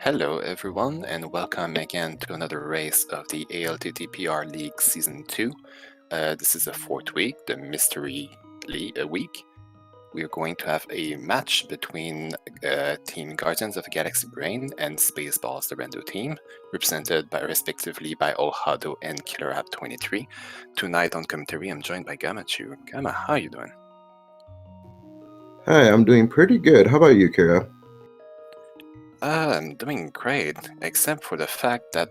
Hello everyone and welcome again to another race of the ALTTPR League Season 2. This is the fourth week, the Mystery Week. We are going to have a match between Team Guardians of the Galaxy Brain and Spaceballs, the Rando team, represented respectively by Olhaado and KillerApp23. Tonight on commentary, I'm joined by Gamachu. Gama, how are you doing? Hi, I'm doing pretty good. How about you, Kira? I'm doing great, except for the fact that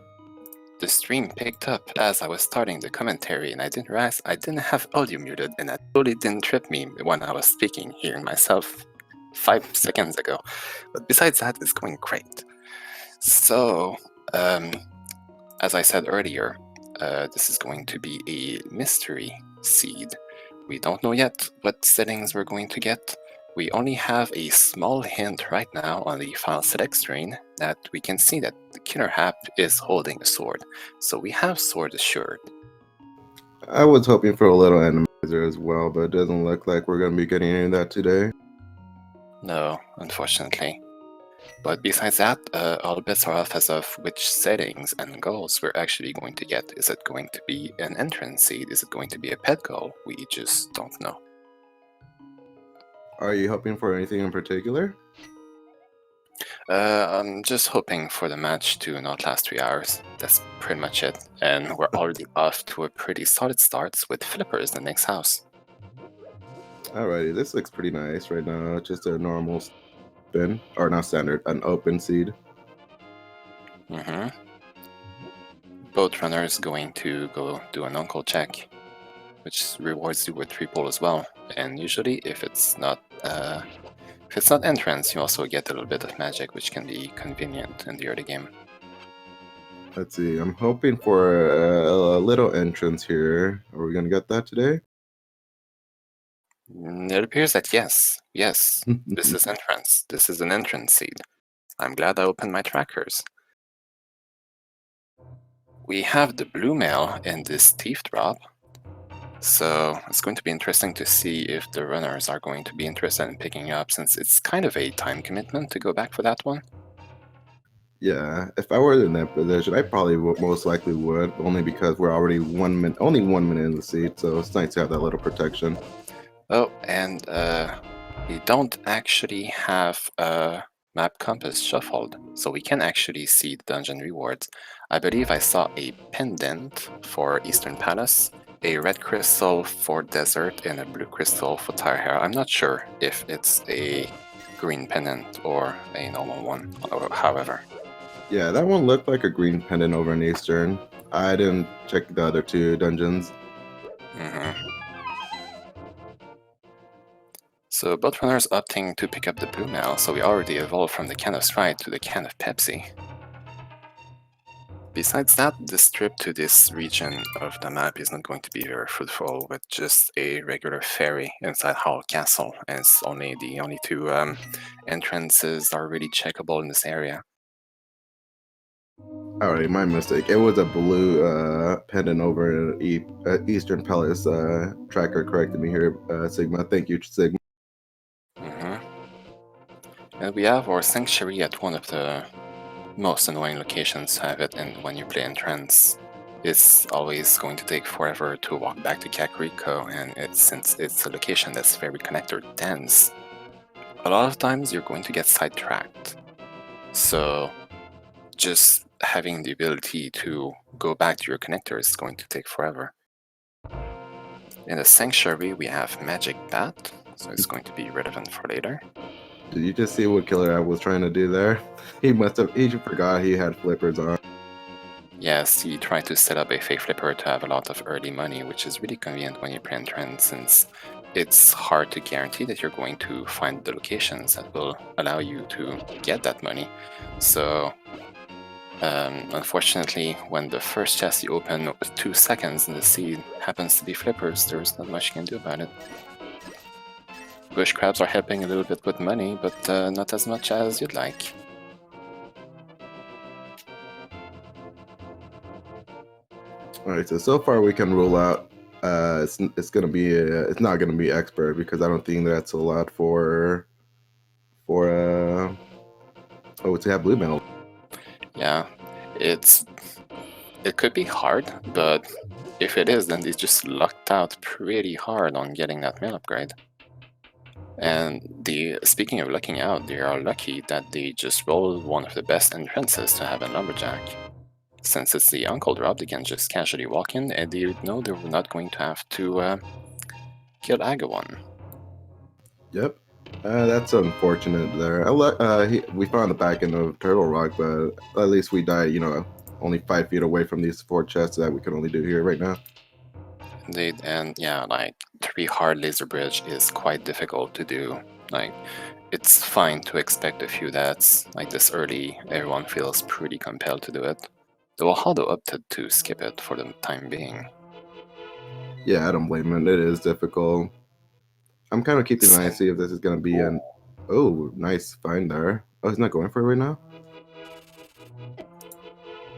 the stream picked up as I was starting the commentary and I didn't realize I didn't have audio muted and that totally didn't trip me when I was speaking, hearing myself 5 seconds ago. But besides that, it's going great. So, as I said earlier, this is going to be a mystery seed. We don't know yet what settings we're going to get. We only have a small hint right now on the file select screen that we can see that the killer app is holding a sword. So we have sword assured. I was hoping for a little randomizer as well, but it doesn't look like we're going to be getting any of that today. No, unfortunately. But besides that, all bets are off as of which settings and goals we're actually going to get. Is it going to be an entrance seed? Is it going to be a pet goal? We just don't know. Are you hoping for anything in particular? I'm just hoping for the match to not last 3 hours. That's pretty much it. And we're already off to a pretty solid start with Flippers the next house. Alrighty, this looks pretty nice right now. Just a normal spin, or not standard, an open seed. Both runners going to go do an uncle check, which rewards you with 3 pull as well. And usually, if it's not entrance, you also get a little bit of magic, which can be convenient in the early game. Let's see, I'm hoping for a little entrance here. Are we going to get that today? It appears that yes, this is entrance. This is an entrance seed. I'm glad I opened my trackers. We have the blue mail in this thief drop, so it's going to be interesting to see if the runners are going to be interested in picking up, since it's kind of a time commitment to go back for that one. Yeah, if I were in that position, I probably most likely would, only because we're already only 1 minute in the seat, so it's nice to have that little protection. Oh, and we don't actually have a map compass shuffled, so we can actually see the dungeon rewards. I believe I saw a pendant for Eastern Palace, a red crystal for desert, and a blue crystal for tire hair. I'm not sure if it's a green pendant or a normal one, however. Yeah, that one looked like a green pendant over in Eastern. I didn't check the other 2 dungeons. So both runners opting to pick up the blue mail, so we already evolved from the can of Sprite to the can of Pepsi. Besides that, this trip to this region of the map is not going to be very fruitful with just a regular ferry inside Howl Castle, as the only 2 entrances are really checkable in this area. Alright, my mistake. It was a blue pendant over in Eastern Palace. Tracker corrected me here, Sigma. Thank you, Sigma. And we have our sanctuary at one of the most annoying locations to have it, and when you play entrance, it's always going to take forever to walk back to Kakariko, and since it's a location that's very connector dense, a lot of times you're going to get sidetracked. So just having the ability to go back to your connector is going to take forever. In the sanctuary, we have Magic Bat, so it's going to be relevant for later. Did you just see what KillerApp was trying to do there? He forgot he had flippers on. Yes, he tried to set up a fake flipper to have a lot of early money, which is really convenient when you play entrance, since it's hard to guarantee that you're going to find the locations that will allow you to get that money. So unfortunately, when the first chest you open with 2 seconds in the seed happens to be flippers, there's not much you can do about it. Bush crabs are helping a little bit with money, but not as much as you'd like. Alright, so far we can rule out it's not gonna be expert, because I don't think that's allowed to have blue mail. Yeah, it could be hard, but if it is, then they just lucked out pretty hard on getting that mail upgrade. And speaking of lucking out, they are lucky that they just rolled one of the best entrances to have a lumberjack. Since it's the uncle drop, they can just casually walk in, and they know they're not going to have to kill Agawan. Yep. That's unfortunate there. We found the back end of Turtle Rock, but at least we died, only 5 feet away from these 4 chests that we can only do here right now. Indeed, and yeah, like 3 hard laser bridge is quite difficult to do. Like, it's fine to expect a few deaths. Like this early, everyone feels pretty compelled to do it. Though Olhaado opted to skip it for the time being. Yeah, I don't blame him. It is difficult. I'm kind of keeping an eye to see if this is going to be an... Oh, nice find there. Oh, he's not going for it right now?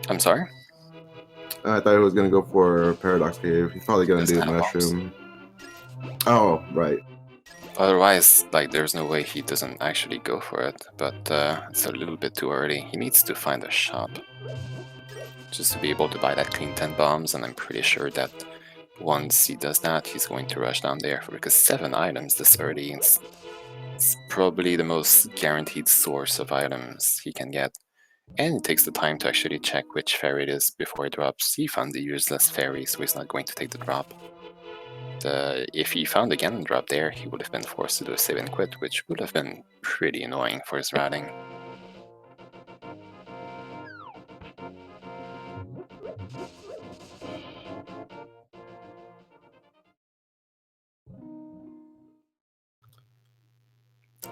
I'm sorry? I thought he was going to go for Paradox Cave. He's probably going to do Mushroom. Oh, right. Otherwise, like, there's no way he doesn't actually go for it, but it's a little bit too early. He needs to find a shop just to be able to buy that clean 10 bombs, and I'm pretty sure that once he does that, he's going to rush down there, because 7 items this early, it's probably the most guaranteed source of items he can get. And it takes the time to actually check which fairy it is before it drops. He found the useless fairy, so he's not going to take the drop. If he found a Ganon drop there, he would have been forced to do a save and quit, which would have been pretty annoying for his routing.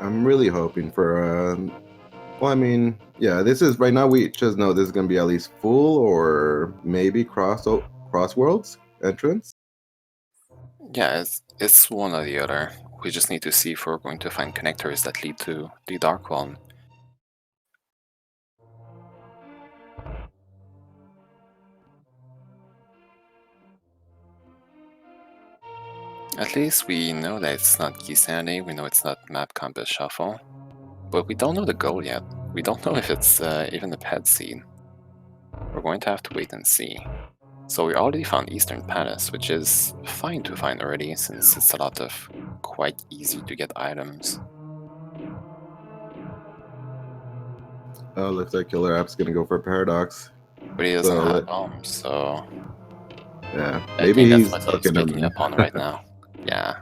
I'm really hoping for... well, I mean, yeah, this is... Right now, we just know this is going to be at least full or maybe Crossworlds entrance. Yeah, it's one or the other. We just need to see if we're going to find connectors that lead to the Dark One. At least we know that it's not Key Sanity, we know it's not Map Compass Shuffle. But we don't know the goal yet. We don't know if it's even the pet seed. We're going to have to wait and see. So we already found Eastern Palace, which is fine to find already, since it's a lot of quite easy to get items. Oh, looks like KillerApp's gonna go for Paradox. But he doesn't have bombs, so... Yeah, maybe that's what he's picking up on right now. Yeah.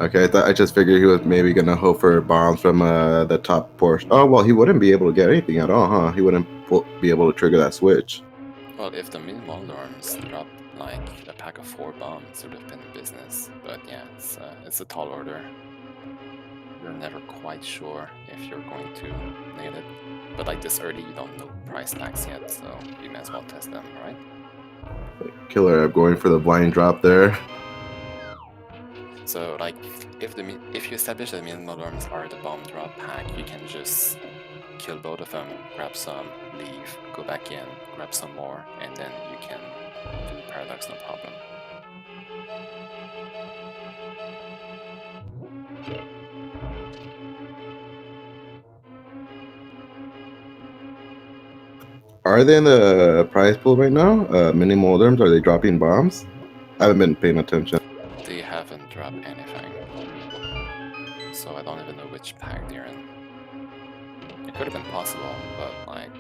Okay, I just figured he was maybe gonna hope for bombs from the top portion. Oh, well, he wouldn't be able to get anything at all, huh? He wouldn't be able to trigger that switch. Well, if the minimal norms drop like a pack of 4 bombs, it would have been business. But yeah, it's a tall order. You're never quite sure if you're going to nail it. But like this early, you don't know price tags yet, so you may as well test them, right? KillerApp going for the blind drop there. So like, if you establish that minimal norms are the bomb drop pack, you can just kill both of them, grab some, leave, go back in, grab some more, and then you can do Paradox no problem. Are they in the prize pool right now? Mini Molderms, are they dropping bombs? I haven't been paying attention. They haven't dropped anything, so I don't even know which pack they're in. It could have been possible, but like,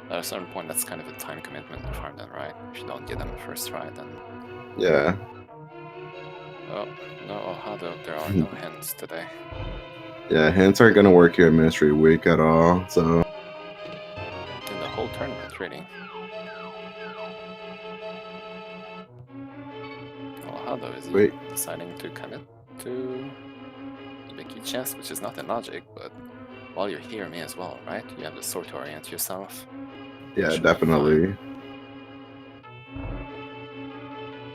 at a certain point that's kind of a time commitment to farm them, right? If you don't get them first try, then... Yeah. Oh, no, Olhaado, there are no hints today. Yeah, hints aren't gonna work here at Ministry Week at all, so... In the whole tournament, really. Olhaado, is he deciding to commit to the big key chest, which is not in logic, but while you're here, may as well, right? You have the sword to orient yourself. Yeah, definitely.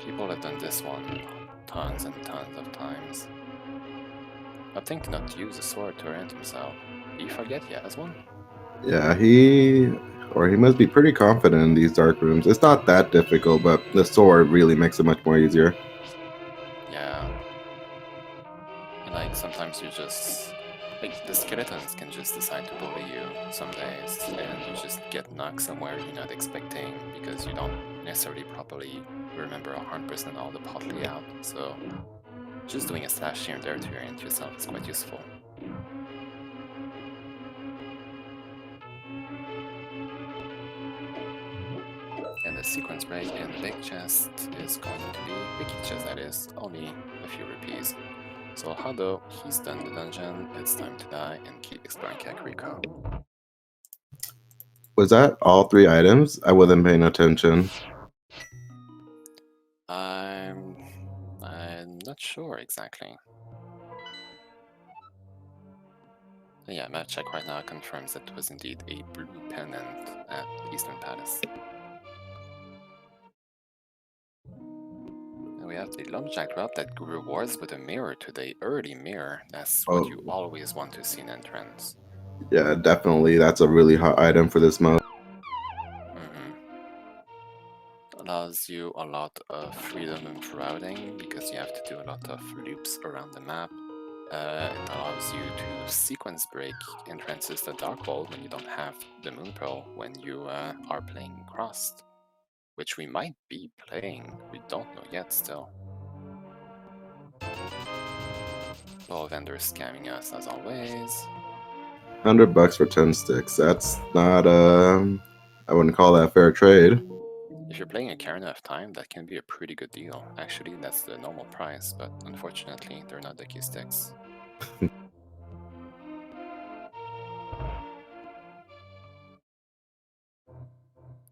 People have done this one tons and tons of times. I'm thinking not to use the sword to orient himself. Do you forget he has one? Yeah, he must be pretty confident in these dark rooms. It's not that difficult, but the sword really makes it much more easier. Yeah. And like, sometimes you just... Like, the skeletons can just decide to bully you some days, and you just get knocked somewhere you're not expecting because you don't necessarily properly remember 100% all the pot layout, so just doing a slash here and there to orient yourself is quite useful. And the sequence break in the big chest is going to be, big chest that is, only a few rupees. So Olhaado, he's done the dungeon, it's time to die and keep exploring Kakariko. Was that all 3 items? I wasn't paying attention. I'm not sure exactly. Yeah, map check right now confirms that it was indeed a blue pennant at Eastern Palace. And we have the lumberjack drop that rewards with a mirror to the early mirror. That's what you always want to see in entrance. Yeah, definitely. That's a really hot item for this mode. Allows you a lot of freedom in routing because you have to do a lot of loops around the map. It allows you to sequence break entrances to Dark World when you don't have the Moon Pearl when you are playing Crossed, which we might be playing, we don't know yet still. Ball vendors scamming us as always. $100 for 10 sticks. That's not, I wouldn't call that fair trade. If you're playing Ocarina of Time, that can be a pretty good deal. Actually, that's the normal price, but unfortunately, they're not the key sticks.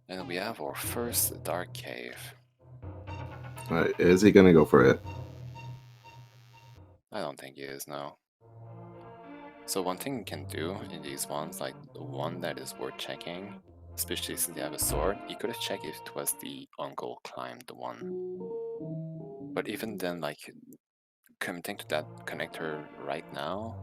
And we have our first Dark Cave. Is he gonna go for it? I don't think he is, no. So one thing you can do in these ones, like the one that is worth checking, especially since you have a sword, you could have checked if it was the uncle climbed the one. But even then, like, committing to that connector right now,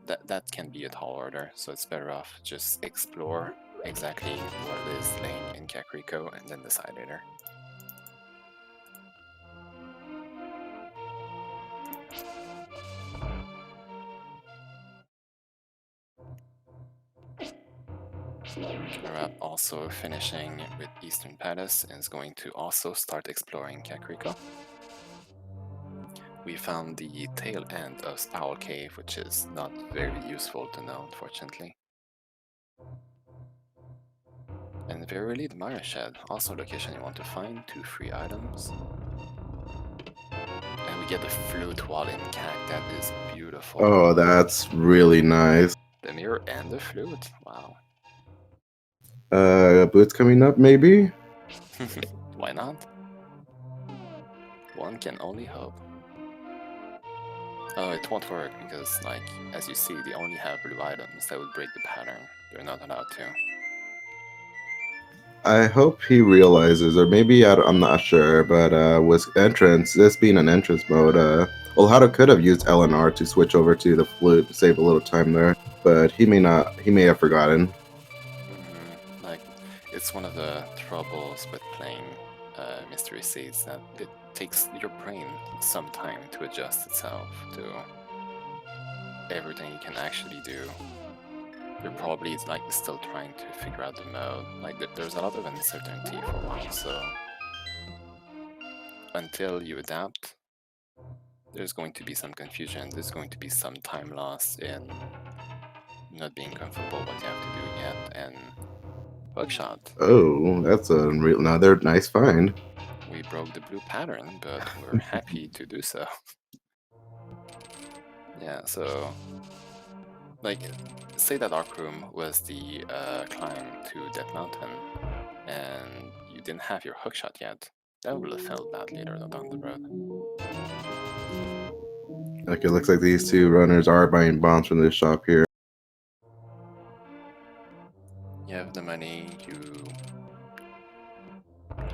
that can be a tall order, so it's better off just explore exactly what is laying in Kakariko and then decide later. KillerApp also finishing with Eastern Palace and is going to also start exploring Kakariko. We found the tail end of Spiral Cave, which is not very useful to know, unfortunately. And verily the Mire Shed, also a location you want to find, 2 free items. And we get the flute wall in Kak, that is beautiful. Oh, that's really nice. The mirror and the flute, wow. Boots coming up, maybe? Why not? One can only hope. Oh, it won't work because, like, as you see, they only have blue items that would break the pattern. They're not allowed to. I hope he realizes, or maybe I'm not sure, but with entrance, this being an entrance mode, Olhaado could have used LNR to switch over to the flute to save a little time there, but he may not. He may have forgotten. Like, it's one of the troubles with playing Mystery Seeds that it takes your brain some time to adjust itself to everything you can actually do. You're probably like still trying to figure out the mode. Like, there's a lot of uncertainty for a while, so until you adapt, there's going to be some confusion. There's going to be some time lost in not being comfortable what you have to do yet, and Hookshot. Oh, that's another nice find. We broke the blue pattern, but we're happy to do so. Yeah, so, like, say that Dark Room was the climb to Death Mountain, and you didn't have your hookshot yet. That would have felt bad later down the road. Like, it looks like these two runners are buying bombs from this shop here. You have the money,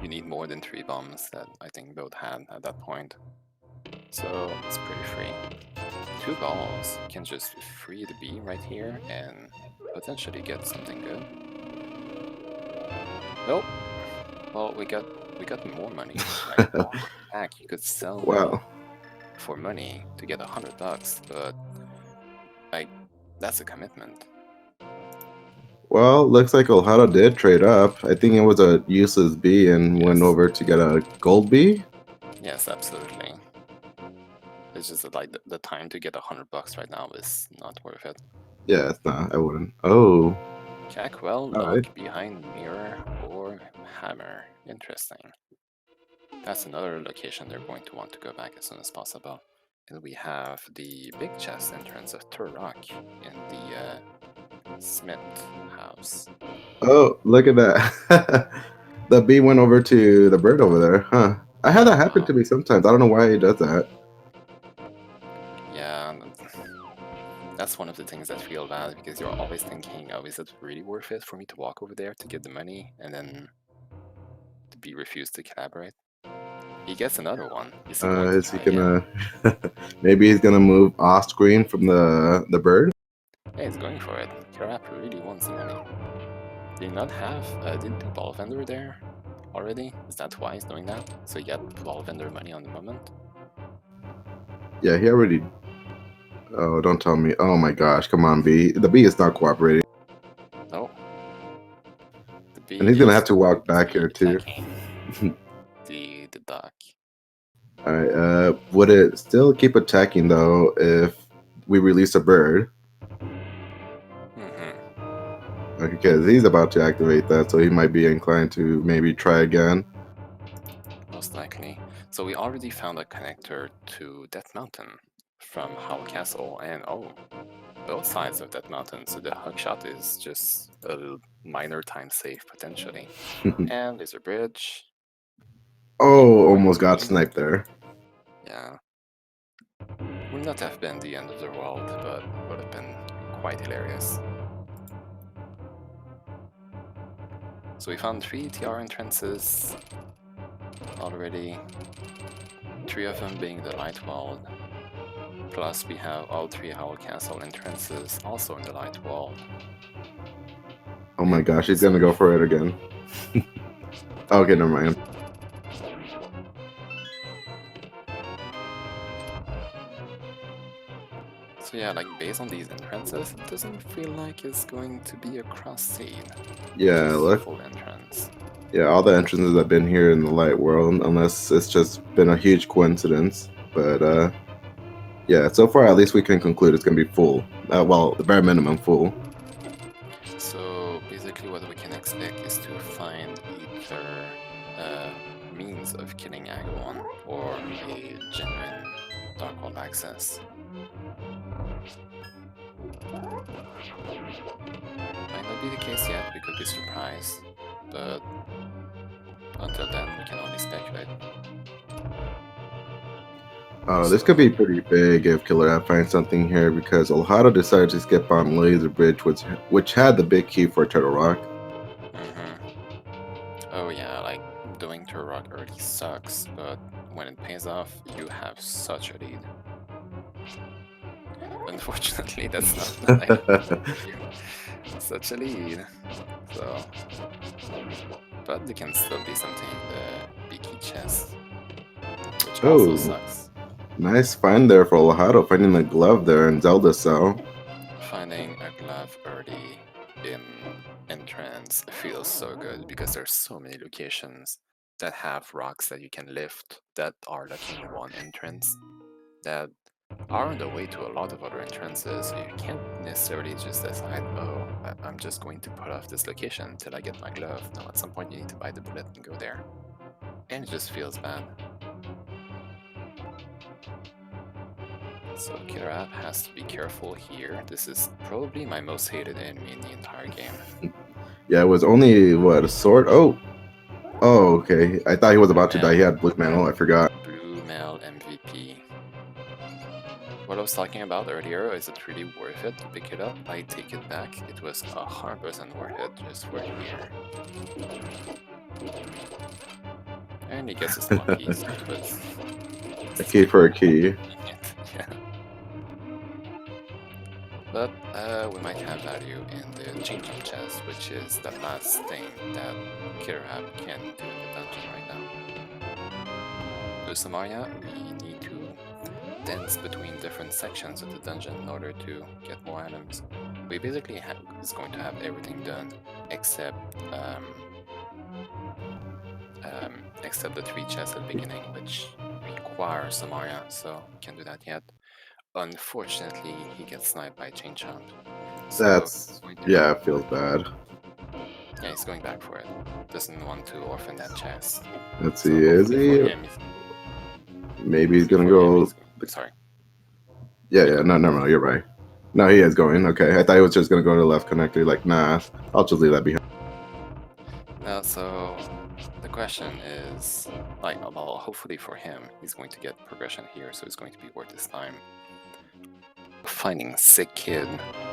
you need more than 3 bombs that I think both had at that point. So it's pretty free. 2 balls can just free the bee right here and potentially get something good. Nope. Well, we got more money. Like, back, you could sell me Wow. for money to get $100, but like That's a commitment. Well, looks like Olhaado did trade up. I think it was a useless B and went Yes. over to get a gold B. Yes, absolutely. It's just that, like, the time to get $100 right now is not worth it. Yeah, it's not. I wouldn't. Oh, Cackwell, all look right. behind mirror or hammer. Interesting. That's another location they're going to want to go back as soon as possible. And we have the big chest entrance of Turok in the Smith house. Oh, look at that. The bee went over to the bird over there, huh? I had that happen to me sometimes. I don't know why he does that. Yeah, that's one of the things that feel bad because you're always thinking, oh, is it really worth it for me to walk over there to get the money and then to be refused to collaborate? He gets another one. Is he going to Is he try again? gonna? Maybe he's gonna move off screen from the bird. Yeah, he's going for it. KillerApp really wants the money. Did he not have, didn't do ball vendor there already? Is that why he's doing that? So he got ball vendor money on the moment? Yeah, he already. Oh, don't tell me. Oh my gosh, come on, B. The B is not cooperating, No. The B and he's gonna have is to walk going to back be here too. attacking the duck. All right. Would it still keep attacking though if we release a bird? Because he's about to activate that, so he might be inclined to maybe try again. Most likely. So we already found a connector to Death Mountain from Howl Castle, and oh, both sides of Death Mountain, so the hookshot is just a minor time save potentially. And there's a bridge. Oh, Going almost to got be, sniped there. yeah. Would not have been the end of the world, but would have been quite hilarious. So we found 3 TR entrances already, 3 of them being the Light World. Plus we have all 3 Howl Castle entrances also in the Light World. Oh my gosh, he's gonna go for it again. Okay, never mind. So yeah, like based on these entrances, it doesn't feel like it's going to be a cross seed. Yeah, Just look. full entrance. Yeah, all the entrances have been here in the light world, unless it's just been a huge coincidence. But yeah, so far at least we can conclude it's gonna be full. Well, the bare minimum full. So basically what we can expect is to find either means of killing Agawon or a genuine Dark World access. Might not be the case yet, we could be surprised, but until then we can only speculate. Oh, this could be pretty big if KillerApp finds something here because Olhaado decided to skip on Laser Bridge, which had the big key for Turtle Rock. Oh yeah, like doing Turok early sucks, but when it pays off, you have such a lead. Unfortunately, that's not like such a lead. So, but there can still be something in the Beaky chest, which also Oh, sucks. nice find there for Olhaado, finding the glove there in Zelda cell. Finding a glove early in entrance feels so good because there's so many locations that have rocks that you can lift that are looking in one entrance that are on the way to a lot of other entrances, so you can't necessarily just decide, oh, I'm just going to put off this location until I get my glove. No, at some point you need to buy the bullet and go there. And it just feels bad. So KillerApp has to be careful here. This is probably my most hated enemy in the entire game. Yeah, it was only, what, a sword? Oh, okay. I thought he was about to die. He had Blue Mantle, I forgot. Blue Mail MVP. What I was talking about earlier, is it really worth it to pick it up? I take it back, it was 100% worth it just for here. And he gets a small key, so it was... A key for a key. Yeah. But we might have value in the changing chest, which is the last thing that KillerApp can do in the dungeon right now. To Samaria, we need to dance between different sections of the dungeon in order to get more items. We basically is going to have everything done except except the 3 chests at the beginning, which require some area, so can't do that yet. Unfortunately, he gets sniped by Chain Chomp. So That's yeah, it feels bad. yeah, he's going back for it. Doesn't want to orphan that chest. Let's So see, is hopefully for he? him, Maybe he's gonna for him, go. sorry. Yeah, no, you're right. No, he is going. Okay, I thought he was just gonna go to the left connector. Like, nah, I'll just leave that behind. No, so the question is, like, well, hopefully for him, he's going to get progression here, so it's going to be worth his time. Finding Sick Kid,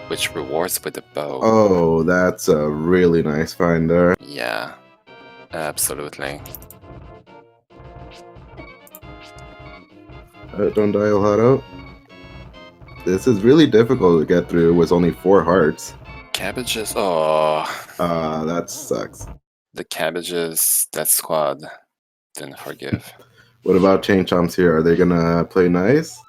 which rewards with the bow. Oh, that's a really nice find there. Yeah, absolutely. Don't die, Olhaado. This is really difficult to get through with only 4 hearts. Cabbages, oh. That sucks. The cabbages, that squad didn't forgive. What about Chain Chomps here? Are they gonna play nice?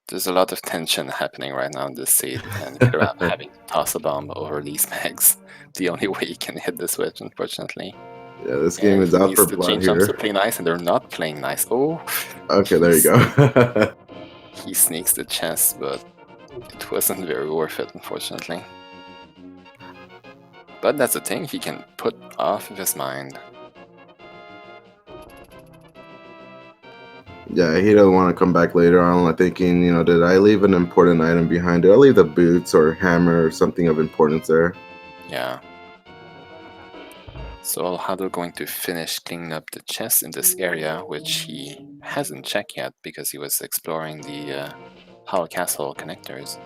There's a lot of tension happening right now in this seed, and KillerApp having to toss a bomb over these pegs. The only way you can hit the switch, unfortunately. Yeah, this game is out for blood Chain here. Chomps to play nice, and they're not playing nice. Oh. Okay, there you go. He sneaks the chest, but it wasn't very worth it, unfortunately. But that's the thing, he can put off of his mind. Yeah, he doesn't want to come back later on like thinking, you know, did I leave an important item behind? Did I leave the boots or hammer or something of importance there? Yeah. So Olhaado going to finish cleaning up the chest in this area, which he hasn't checked yet because he was exploring the Hollow Castle connectors.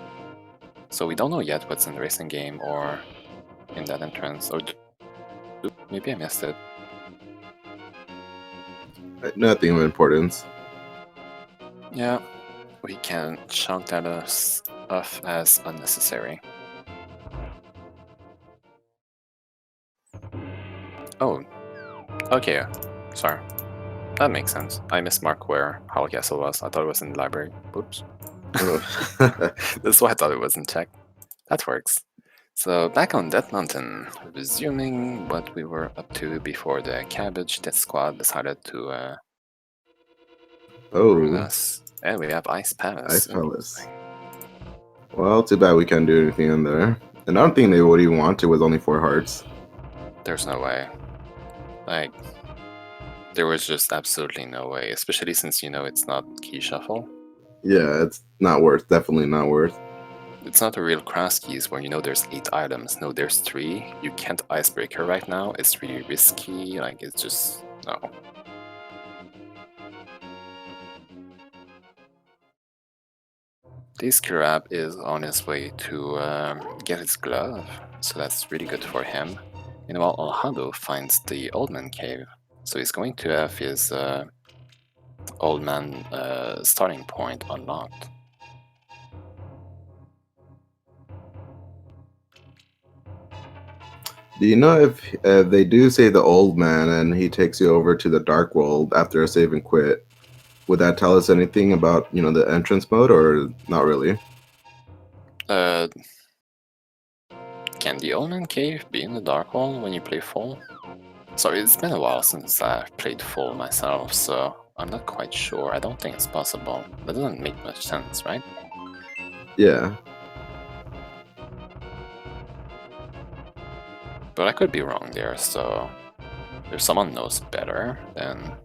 So we don't know yet what's in the racing game or in that entrance, or maybe I missed it. Nothing of importance. Yeah, we can chunk that off as unnecessary. Oh, okay, sorry. That makes sense. I mismarked where Hollow Castle was. I thought it was in the library. Oops. That's why I thought it wasn't checked. That works. So back on Death Mountain, resuming what we were up to before the Cabbage Death Squad decided to ruin us. And we have Ice Palace. Ice Palace. Well, too bad we can't do anything in there. And I don't think they would even want to with only 4 hearts. There's no way. Like, there was just absolutely no way, especially since you know it's not key shuffle. Yeah, it's not worth. Definitely not worth. It's not a real cross keys where you know there's 8 items. No, there's 3. You can't icebreaker right now. It's really risky. Like, it's just no. This KillerApp is on his way to get his glove, so that's really good for him. Meanwhile, Olhaado finds the Old Man Cave, so he's going to have his Old Man starting point unlocked. Do you know if they do say the Old Man and he takes you over to the Dark World after a save and quit? Would that tell us anything about, you know, the entrance mode, or not really? Can the Old Man Cave be in the Dark World when you play full? Sorry, it's been a while since I've played full myself, so I'm not quite sure. I don't think it's possible. That doesn't make much sense, right? Yeah. But I could be wrong there, so if someone knows better, then...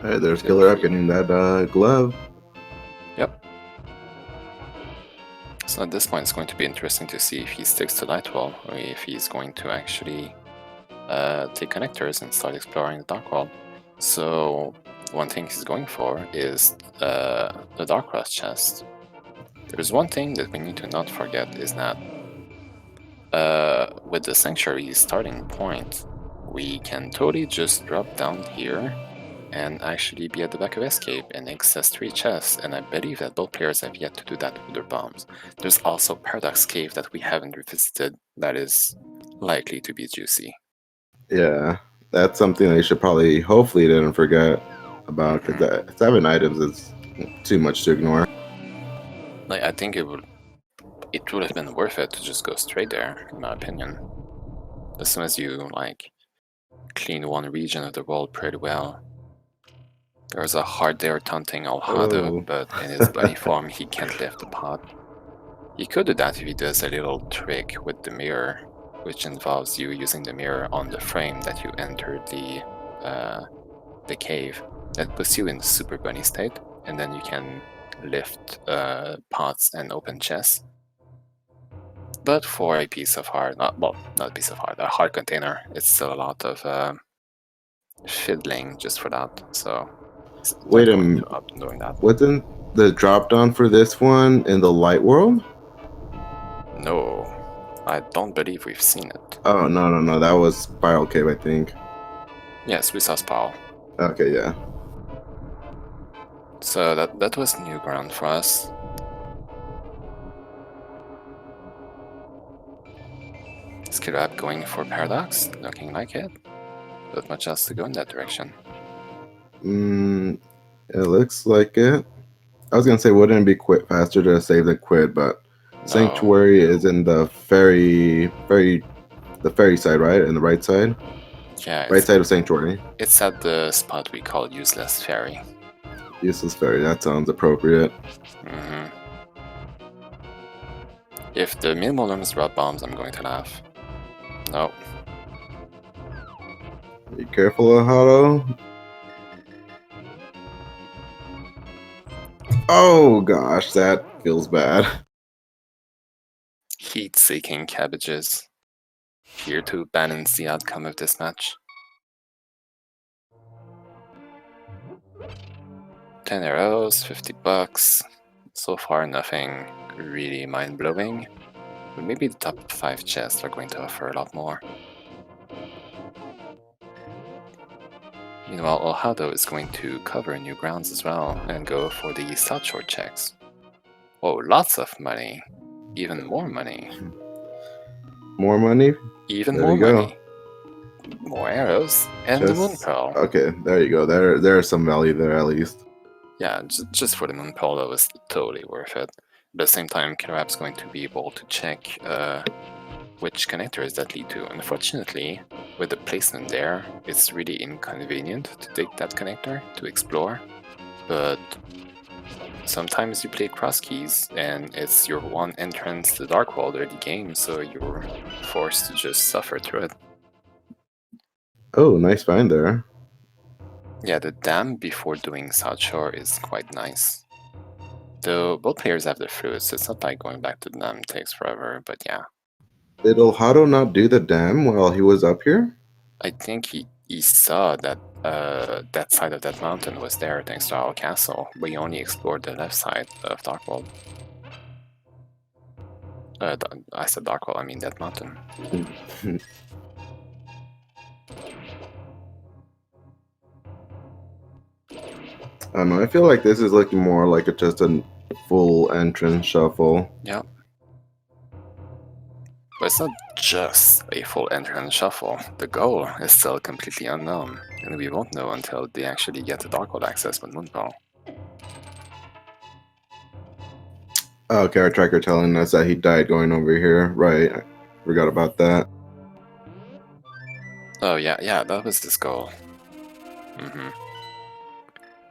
Alright, there's KillerApp getting that glove. Yep. So at this point it's going to be interesting to see if he sticks to Lightwall, or if he's going to actually take connectors and start exploring the Dark World. So one thing he's going for is the Dark Cross chest. There's one thing that we need to not forget is that with the Sanctuary starting point, we can totally just drop down here and actually be at the back of Escape and access 3 chests, and I believe that both players have yet to do that with their bombs. There's also Paradox Cave that we haven't revisited that is likely to be juicy. Yeah, that's something they should probably, hopefully, didn't forget. about, because 7 items is too much to ignore. Like, I think it would have been worth it to just go straight there, in my opinion. As soon as you, like, clean one region of the world pretty well. There's a hard there taunting Olhaado, Oh. but in his bunny form he can't lift the pot. He could do that if he does a little trick with the mirror, which involves you using the mirror on the frame that you enter the cave. That puts you in super bunny state, and then you can lift pots and open chests. But for a piece of heart, not a piece of heart, a heart container, it's still a lot of fiddling just for that. So it's Wait not a going minute. to up doing that. Wasn't the drop down for this one in the light world? No, I don't believe we've seen it. Oh, no. That was Spiral Cave, I think. Yes, we saw Spiral. Okay, yeah. So that was new ground for us. Is KillerApp going for Paradox? Looking like it. Not much else to go in that direction. It looks like it. I was gonna say, wouldn't it be faster to save than quit, but No. Sanctuary is in the ferry side, right? And the right side? Yeah, Right side of Sanctuary. it's at the spot we call Useless Ferry. Useless ferry, that sounds appropriate. If the minimal numbers drop bombs, I'm going to laugh. No. Be careful, Olhaado. Oh gosh, that feels bad. Heat-seeking cabbages. Here to balance the outcome of this match. 10 arrows, 50 bucks. So far nothing really mind-blowing. But maybe the top 5 chests are going to offer a lot more. Meanwhile, Olhaado is going to cover new grounds as well and go for the South Shore checks. Oh, lots of money. Even more money. More money? Even There more we go. money. More arrows and the Moon Pearl. Okay, there you go. There's some value there at least. Yeah, just for the Moon Pearl, that was totally worth it. At the same time, KillerApp's going to be able to check which connectors that lead to. Unfortunately, with the placement there, it's really inconvenient to take that connector to explore, but sometimes you play cross keys and it's your one entrance to the Dark World of the game, so you're forced to just suffer through it. Oh, nice find there. Yeah, the dam before doing South Shore is quite nice. Though both players have the fruits, so it's not like going back to the dam takes forever, but yeah. Did Olhaado not do the dam while he was up here? I think he saw that that side of that mountain was there thanks to our castle. We only explored the left side of Darkworld. I said Darkworld, I mean that mountain. I don't know, I feel like this is looking more like just a full entrance shuffle. Yeah. But it's not just a full entrance shuffle. The goal is still completely unknown, and we won't know until they actually get the Darkworld access with Moonpearl. Okay, our tracker telling us that he died going over here. Right, I forgot about that. Oh yeah, that was his goal.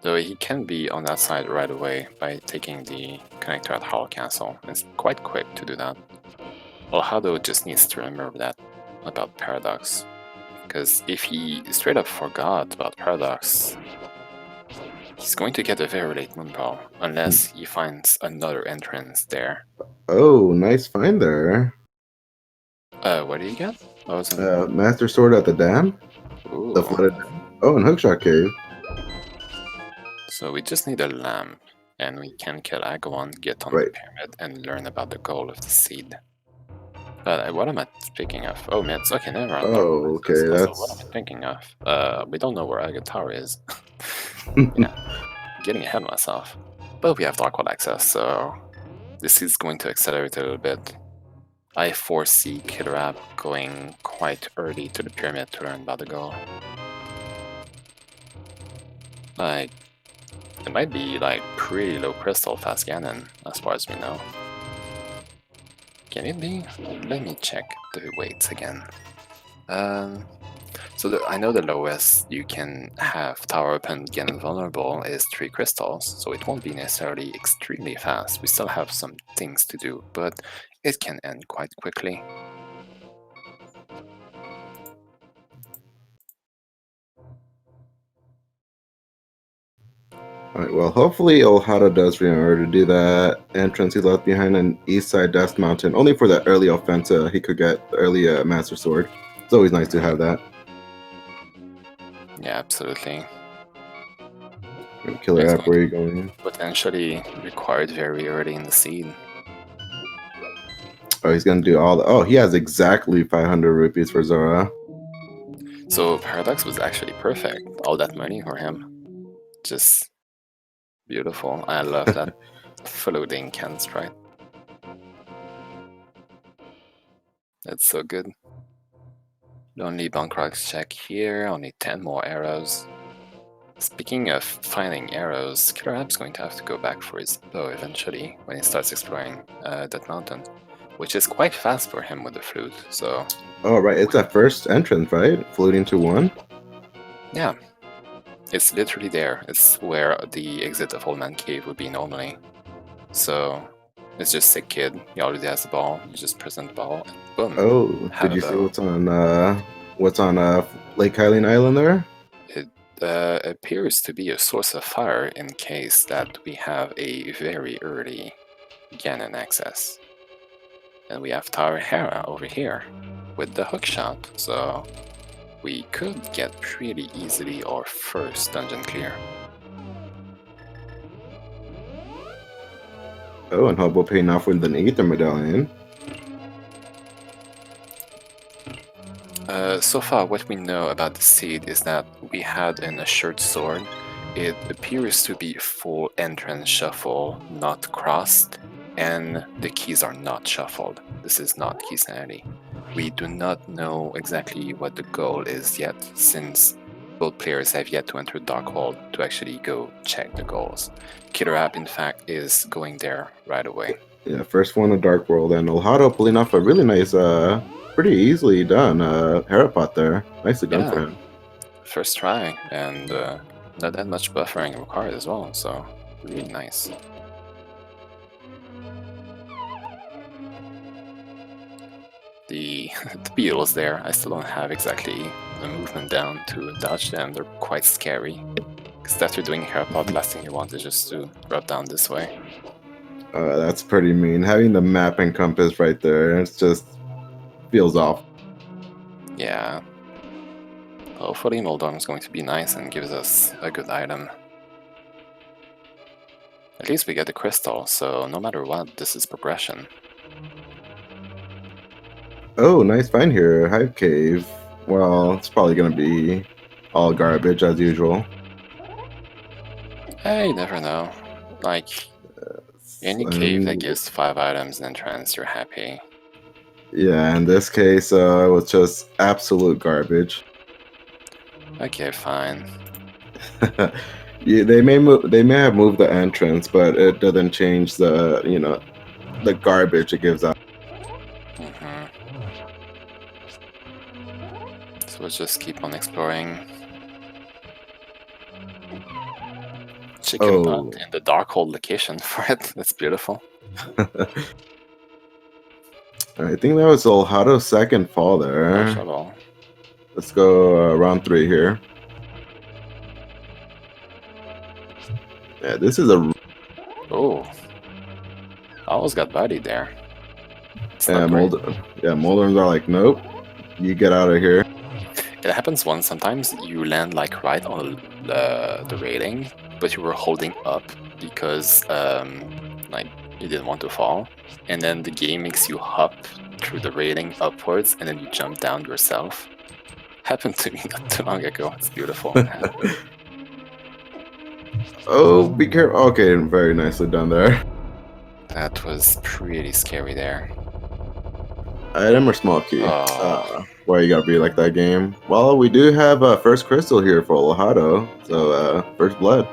Though he can be on that side right away by taking the connector at Hollow Castle. It's quite quick to do that. Olhaado just needs to remember that about Paradox. Because if he straight up forgot about Paradox, he's going to get a very late Moonpearl, unless he finds another entrance there. Oh, nice find there. What do you get? Master Sword at the dam? Ooh. The flooded dam. Oh, and Hookshot Cave. So we just need a lamp, and we can kill Agawon, get on the pyramid, and learn about the goal of the seed. But what am I thinking of? Oh, Mids. Okay, never mind. Oh, okay, that's... What am I thinking of? We don't know where Agatar is. Yeah, getting ahead of myself. But we have Darkworld access, so this is going to accelerate a little bit. I foresee KillerApp going quite early to the pyramid to learn about the goal. Like, it might be like pretty low crystal fast cannon, as far as we know. Can it be? Let me check the weights again. So I know the lowest you can have tower up and get invulnerable is 3 crystals, so it won't be necessarily extremely fast. We still have some things to do, but it can end quite quickly. Alright, well, hopefully Olhaado does remember to do that entrance he left behind on East Side Dust Mountain, only for that early offense he could get the early Master Sword. It's always nice to have that. Yeah, absolutely. Killer app, where are you going? Potentially required very early in the seed. Oh, he's gonna do all the. Oh, he has exactly 500 rupees for Zora. So Paradox was actually perfect. All that money for him. Just beautiful. I love that floating can strike. That's so good. Only Bunkrock's check here, only 10 more arrows. Speaking of finding arrows, KillerApp's going to have to go back for his bow eventually when he starts exploring that mountain, which is quite fast for him with the flute, so... Oh, right, it's that first entrance, right? Floating to 1? Yeah. It's literally there. It's where the exit of Old Man Cave would be normally. So, it's just sick kid. He already has the ball. You just present the ball, and boom. Oh, did you see what's on Lake Hylian Island there? It appears to be a source of fire in case that we have a very early Ganon access. And we have Tower Hera over here with the hookshot, so we could get pretty easily our first dungeon clear. Oh, and how about paying off with an Aether Medallion? So far, what we know about the seed is that we had an assured sword. It appears to be full entrance shuffle, not crossed, and the keys are not shuffled. This is not key sanity. We do not know exactly what the goal is yet, since both players have yet to enter Darkhold to actually go check the goals. KillerApp, in fact, is going there right away. Yeah, first one a Dark World, and Olhaado pulling off a really nice, pretty easily done Harapot there. Nicely done for him. First try, and not that much buffering required as well, so really nice. The beetles there, I still don't have exactly the movement down to dodge them. They're quite scary. Because after doing Harapot, the last thing you want is just to rub down this way. That's pretty mean. Having the map and compass right there, it's just feels off. Yeah. Hopefully Moldorm is going to be nice and gives us a good item. At least we get the crystal, so no matter what, this is progression. Oh, nice find here. Hive Cave. Well, it's probably going to be all garbage as usual. Hey, you never know. Like, any cave that gives 5 items in entrance, you're happy. Yeah, in this case, it was just absolute garbage. Okay, fine. Yeah, they may have moved the entrance, but it doesn't change the the garbage it gives out. So let's just keep on exploring. Chicken butt in the Darkhold location for it. That's beautiful. I think that was Olhaado's second fall there. No, let's go round 3 here. Yeah, this is a... Oh. I almost got bodied there. Yeah, Moldorms are like, nope, you get out of here. It happens once. Sometimes you land like right on the railing, but you were holding up because like you didn't want to fall, and then the game makes you hop through the railing upwards, and then you jump down yourself. Happened to me not too long ago. It's beautiful. Oh, be careful. Okay, very nicely done there. That was pretty scary there. Item or small key? Why you gotta be like that game? Well, we do have first crystal here for Olhaado, so first blood.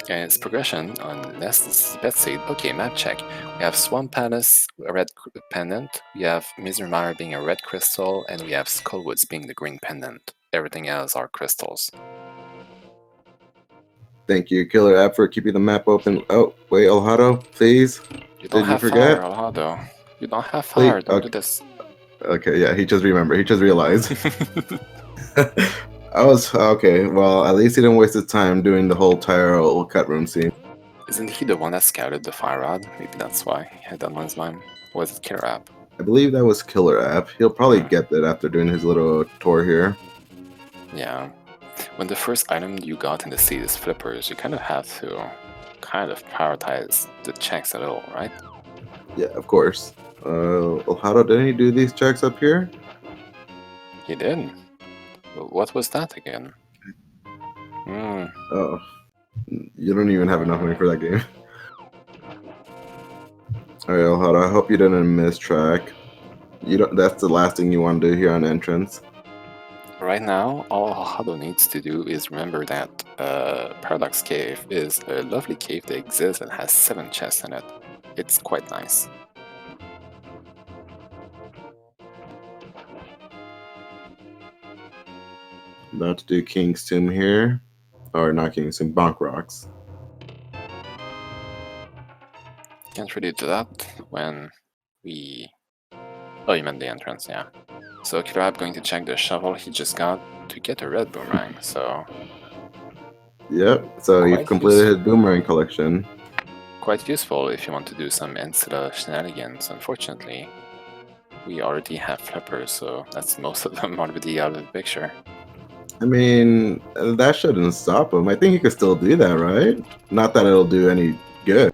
And its progression on Nest's Pet Seed. Okay, map check. We have Swamp Palace, a red pendant. We have Mizramar being a red crystal, and we have Skullwoods being the green pendant. Everything else are crystals. Thank you, KillerApp, for keeping the map open. Oh, wait, Olhaado, please. You don't Did you have forget? fire, Olhaado. You don't have Please. fire, don't Okay. do this. Okay, yeah, he just remembered. He just realized. I was okay. Well, at least he didn't waste his time doing the whole Tyrell cut room scene. Isn't he the one that scouted the fire rod? Maybe that's why he had that on his mind. Or was it KillerApp? I believe that was KillerApp. He'll probably get that after doing his little tour here. Yeah. When the first item you got in the seed is flippers, you kind of have to prioritize the checks a little, right? Yeah, of course. Olhaado, didn't he do these checks up here? He did. What was that again? Oh, you don't even have enough money for that game. Alright, Olhaado, I hope you didn't miss track. You don't. That's the last thing you want to do here on entrance. Right now, all Olhaado needs to do is remember that Paradox Cave is a lovely cave that exists and has 7 chests in it. It's quite nice. About to do King's Tomb here. Or not King's Tomb, Bonk Rocks. Can't really do that when we... Oh, you meant the entrance, yeah. So KillerApp going to check the shovel he just got to get a red boomerang, so... Yep, so you've completed his boomerang collection. Quite useful if you want to do some Insula shenanigans. Unfortunately, we already have flippers, so that's most of them already out of the picture. I mean, that shouldn't stop him. I think he could still do that, right? Not that it'll do any good.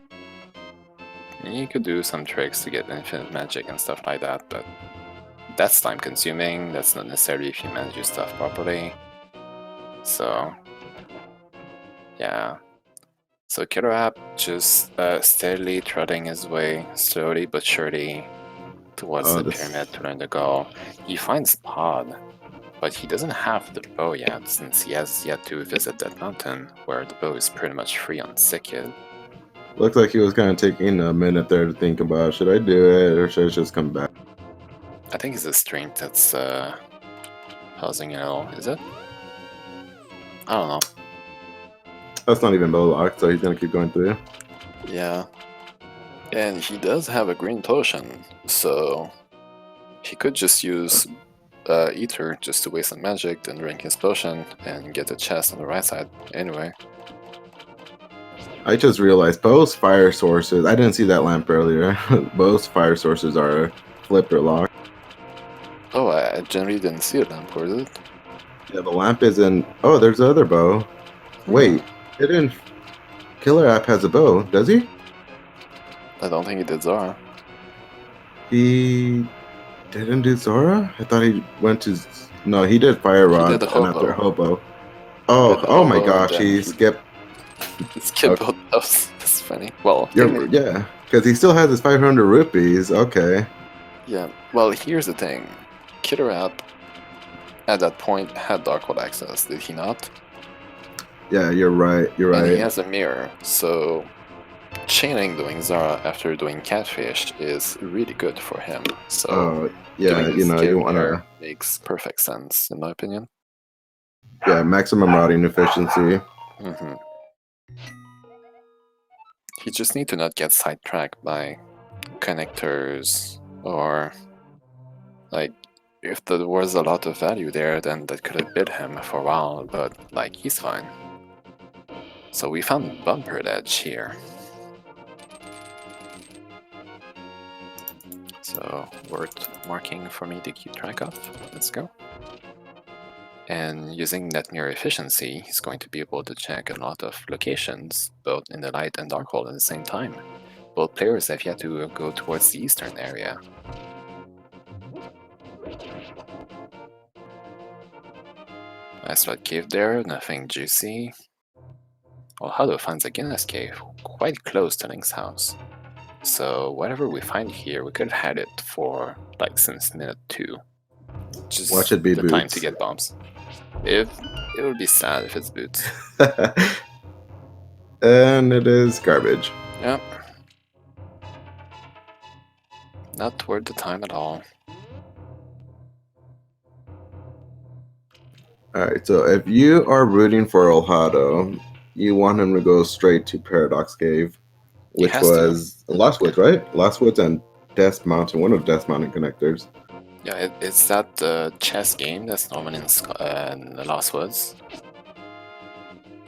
You could do some tricks to get infinite magic and stuff like that, but that's time consuming, that's not necessarily if you manage your stuff properly. So, yeah. So KillerApp just steadily trotting his way, slowly but surely, towards the pyramid to learn the goal. He finds Pod, but he doesn't have the bow yet, since he has yet to visit that mountain, where the bow is pretty much free on Sikid. Looks like he was kind of taking a minute there to think about, should I do it or should I just come back? I think it's the strength that's pausing it all, is it? I don't know. That's not even bow locked, so he's gonna keep going through. Yeah. And he does have a green potion, so he could just use Ether just to waste some magic, then drink his potion and get the chest on the right side anyway. I just realized both fire sources, I didn't see that lamp earlier, both fire sources are flipper locked. Oh, I generally didn't see a lamp, was it? Yeah, the lamp isn't... Oh, there's the other bow. Wait, it didn't... KillerApp has a bow, does he? I don't think he did Zora. He didn't do Zora? I thought he went to... No, he did Fire Rod and after Hobo. Oh my gosh, he skipped... He skipped both those. That's funny. Well, yeah, because he still has his 500 rupees. Okay. Yeah, well, here's the thing. KillerApp, at that point, had Darkwood access, did he not? Yeah, you're right. And he has a mirror, so chaining doing Zara after doing Catfish is really good for him. So yeah, you wanna... makes perfect sense, in my opinion. Yeah, maximum routing efficiency. You just need to not get sidetracked by connectors, or like if there was a lot of value there, then that could have bit him for a while, but like he's fine. So we found Bumper Edge here. So worth marking for me to keep track of. Let's go. And using net mirror efficiency, he's going to be able to check a lot of locations, both in the light and dark world at the same time. Both players have yet to go towards the eastern area. Nice red cave there, nothing juicy. Olhaado finds a Guinness cave, quite close to Link's house. So whatever we find here, we could have had it for, like, since minute 2. Just Watch it be the time boots. to get bombs. If it would be sad if it's boots. And it is garbage. Yep. Not worth the time at all. Alright, so if you are rooting for Olhaado, you want him to go straight to Paradox Cave, which has to. was Lost Woods, right? Lost Woods and Death Mountain, one of Death Mountain connectors. Yeah, it's that chess game that's normally in the Lost Woods.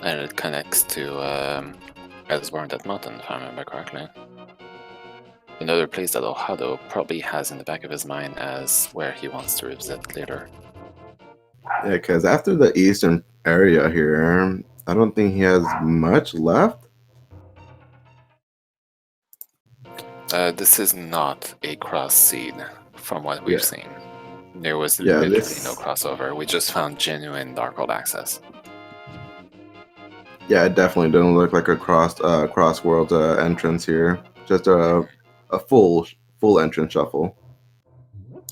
And it connects to Reservoir on that mountain, if I remember correctly. Another place that Olhaado probably has in the back of his mind as where he wants to revisit later. Yeah, because after the eastern area here, I don't think he has much left. This is not a cross seed, from what we've Yeah. seen. There was Yeah, literally this- no crossover. We just found genuine Darkhold access. Yeah, it definitely doesn't look like a cross world entrance here. Just a full entrance shuffle.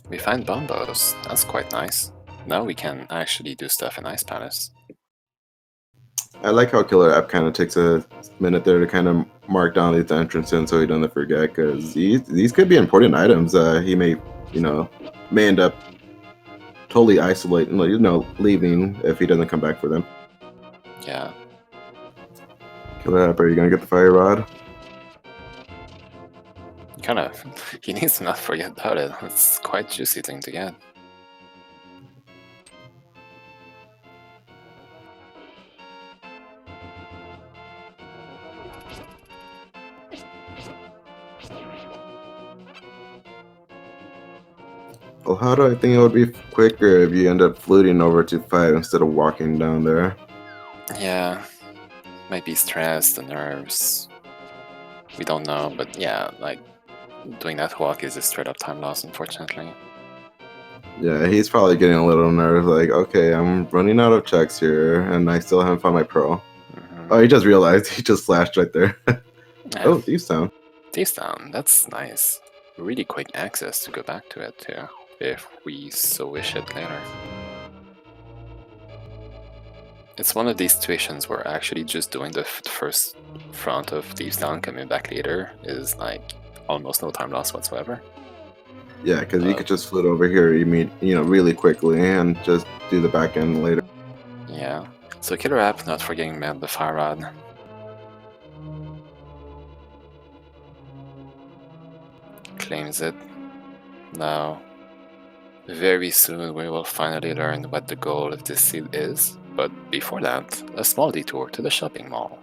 We find bombos. That's quite nice. Now we can actually do stuff in Ice Palace. I like how KillerApp kind of takes a minute there to kind of mark down these entrances so he doesn't forget, because these could be important items. He may, may end up totally isolating, leaving if he doesn't come back for them. Yeah. KillerApp, are you gonna get the fire rod? He needs to not forget about it. It's quite a juicy thing to get. Olhaado, I think it would be quicker if you end up fluting over to 5 instead of walking down there. Yeah. Might be stress, the nerves. We don't know, but yeah, like, doing that walk is a straight up time loss, unfortunately. Yeah, he's probably getting a little nervous, like, okay, I'm running out of checks here, and I still haven't found my pro. Oh, he just realized, he just flashed right there. Oh, Thieves Town. Thieves Town, that's nice. Really quick access to go back to it too, if we so wish it later. It's one of these situations where actually just doing the first front of Thieves Town, coming back later, is like almost no time loss whatsoever. Yeah, because you could just flip over here, really quickly, and just do the back end later. Yeah. So KillerApp, not forgetting about the fire rod. Claims it. Now, very soon we will finally learn what the goal of this seed is, but before that, a small detour to the shopping mall.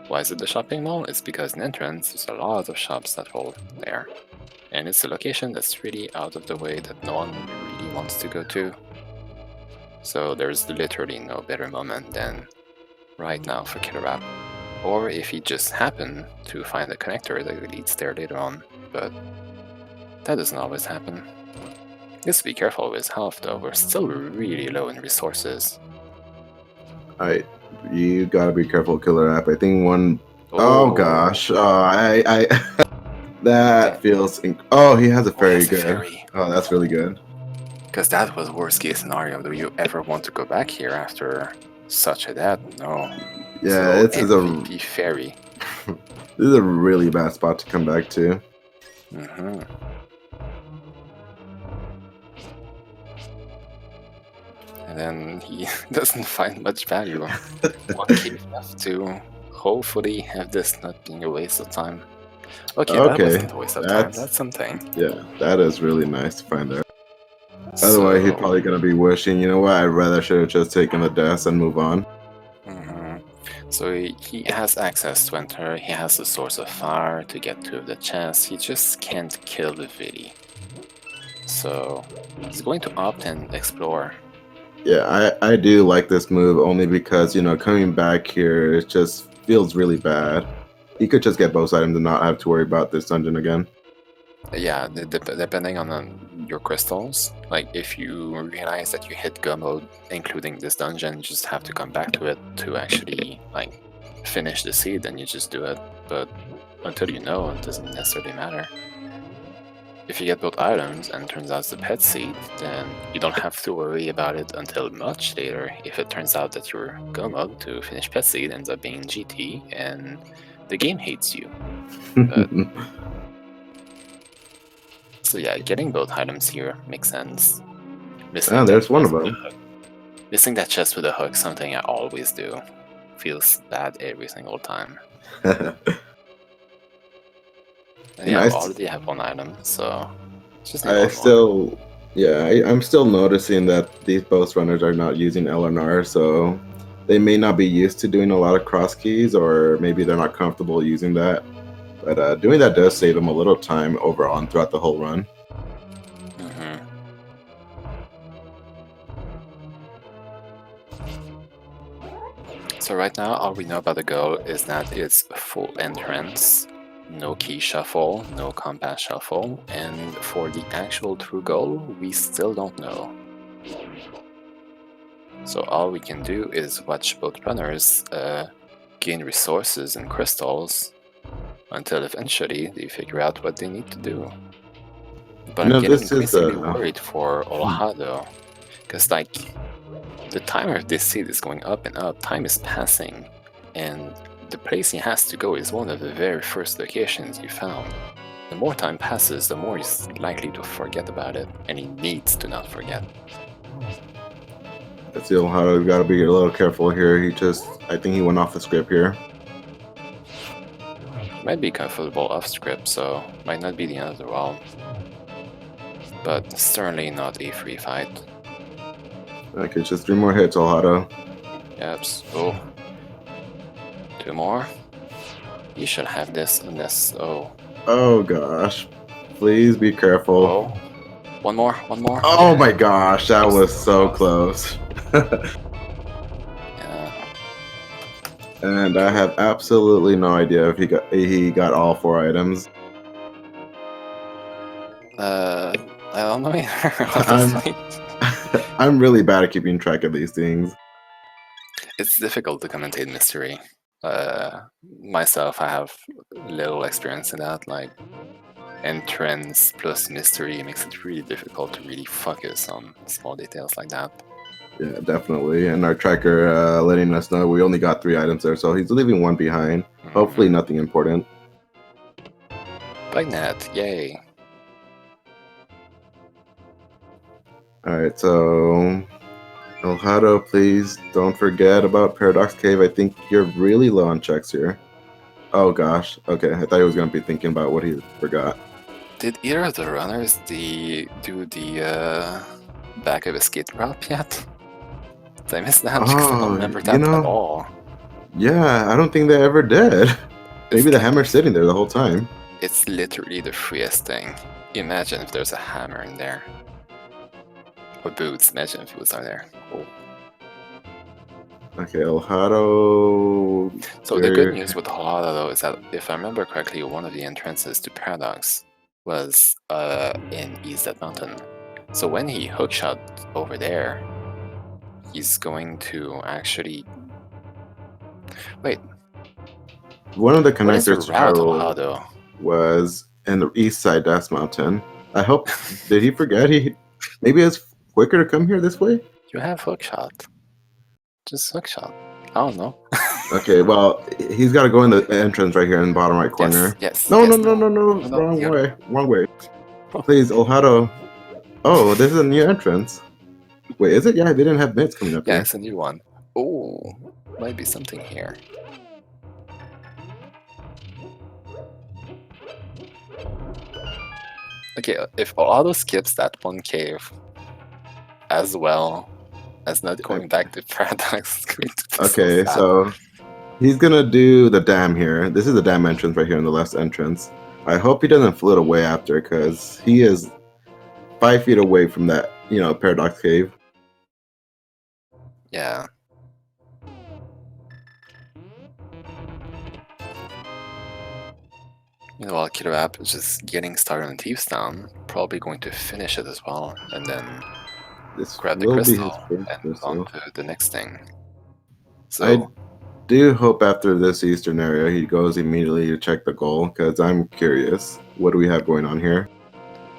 Why is it the shopping mall? It's because in entrance there's a lot of shops that hold there. And it's a location that's really out of the way that no one really wants to go to. So there's literally no better moment than right now for KillerApp. Or if he just happened to find a connector that leads there later on, but that doesn't always happen. He needs to be careful with his health though, we're still really low in resources. Alright, you gotta be careful, KillerApp. I think one... Oh gosh, that feels... Oh, he has a fairy, good. Fairy. Oh, that's really good. Because that was worst case scenario. Do you ever want to go back here after such a death? No. Yeah, so this is a MVP fairy. This is a really bad spot to come back to. And then he doesn't find much value. One cave left to hopefully have this not being a waste of time. Okay, that wasn't a waste of time. That's something. Yeah, that is really nice to find out. Otherwise, he's probably gonna be wishing, you know what, I'd rather should have just taken the deaths and move on. So he has access to enter, he has the source of fire to get to the chest, he just can't kill the Vili. So he's going to opt and explore. Yeah, I do like this move only because, coming back here, it just feels really bad. He could just get both items and not have to worry about this dungeon again. Yeah, depending on your crystals, like if you realize that you hit go mode, including this dungeon, you just have to come back to it to actually like finish the seed, then you just do it. But until you know, it doesn't necessarily matter. if you get both items and it turns out it's a pet seed, then you don't have to worry about it until much later if it turns out that your go mode to finish pet seed ends up being GT and the game hates you. But, so yeah, getting both items here makes sense. Ah, there's one of them. Missing that chest with a hook, something I always do. Feels bad every single time. And yeah, I already have one item, so just need I'm still noticing that these both runners are not using LNR, so they may not be used to doing a lot of cross keys, or maybe they're not comfortable using that. But doing that does save them a little time overall and throughout the whole run. So right now, all we know about the goal is that it's full entrance, no key shuffle, no compass shuffle, and for the actual true goal, we still don't know. So all we can do is watch both runners gain resources and crystals until eventually they figure out what they need to do. But I'm getting increasingly worried for Olhaado, because like the timer of this seed is going up and up, time is passing, and the place he has to go is one of the very first locations you found. The more time passes, the more he's likely to forget about it, and he needs to not forget. That's the Olhaado, we gotta be a little careful here. I think he went off the script here. He might be comfortable off script, so might not be the end of the world. But certainly not a free fight. Okay, just 3 more hits, Olhaado. Yep, oh. 2 more. You should have this unless, Oh gosh. Please be careful. Oh. One more. Oh my gosh, that was so close. Yeah. And I have absolutely no idea if he got all 4 items. I don't know either. I'm really bad at keeping track of these things. It's difficult to commentate mystery. Myself, I have little experience in that. Like, entrance plus mystery makes it really difficult to really focus on small details like that. Yeah, definitely. And our tracker letting us know we only got 3 items there, so he's leaving 1 behind. Hopefully nothing important. Bug net, yay. Alright, so Olhaado, please don't forget about Paradox Cave. I think you're really low on checks here. Oh gosh, okay, I thought he was going to be thinking about what he forgot. Did either of the runners do the back of a skate drop yet? Did I miss that? Because I don't remember that at all. Yeah, I don't think they ever did. Maybe the hammer's sitting there the whole time. It's literally the freest thing. Imagine if there's a hammer in there. Or boots, imagine if boots are there. Cool. Okay, Olhaado. So the good news with Olhaado though is that if I remember correctly, one of the entrances to Paradox was in East Dead Mountain. So when he hookshot over there, he's going to actually... Wait. One of the connectors to Olhaado was in the east side Death Mountain. I hope... Did he forget? Maybe it's quicker to come here this way? You have hookshot. Just hookshot. I don't know. Okay, well, he's got to go in the entrance right here in the bottom right corner. Yes. No. Wrong way. Please, Olhaado. Oh, this is a new entrance. Wait, is it? Yeah, they didn't have bits coming up here. Yeah, it's a new one. Oh, might be something here. Okay, if Olhaado skips that one cave as well as not going back to Paradox, okay, so he's gonna do the dam here. This is the dam entrance right here in the last entrance. I hope he doesn't float away after, because he is 5 feet away from that, Paradox cave. Yeah. While KillerApp is just getting started on Thieves Town, probably going to finish it as well, and then grab the crystal and move on to the next thing. So I do hope after this eastern area he goes immediately to check the goal, because I'm curious. What do we have going on here?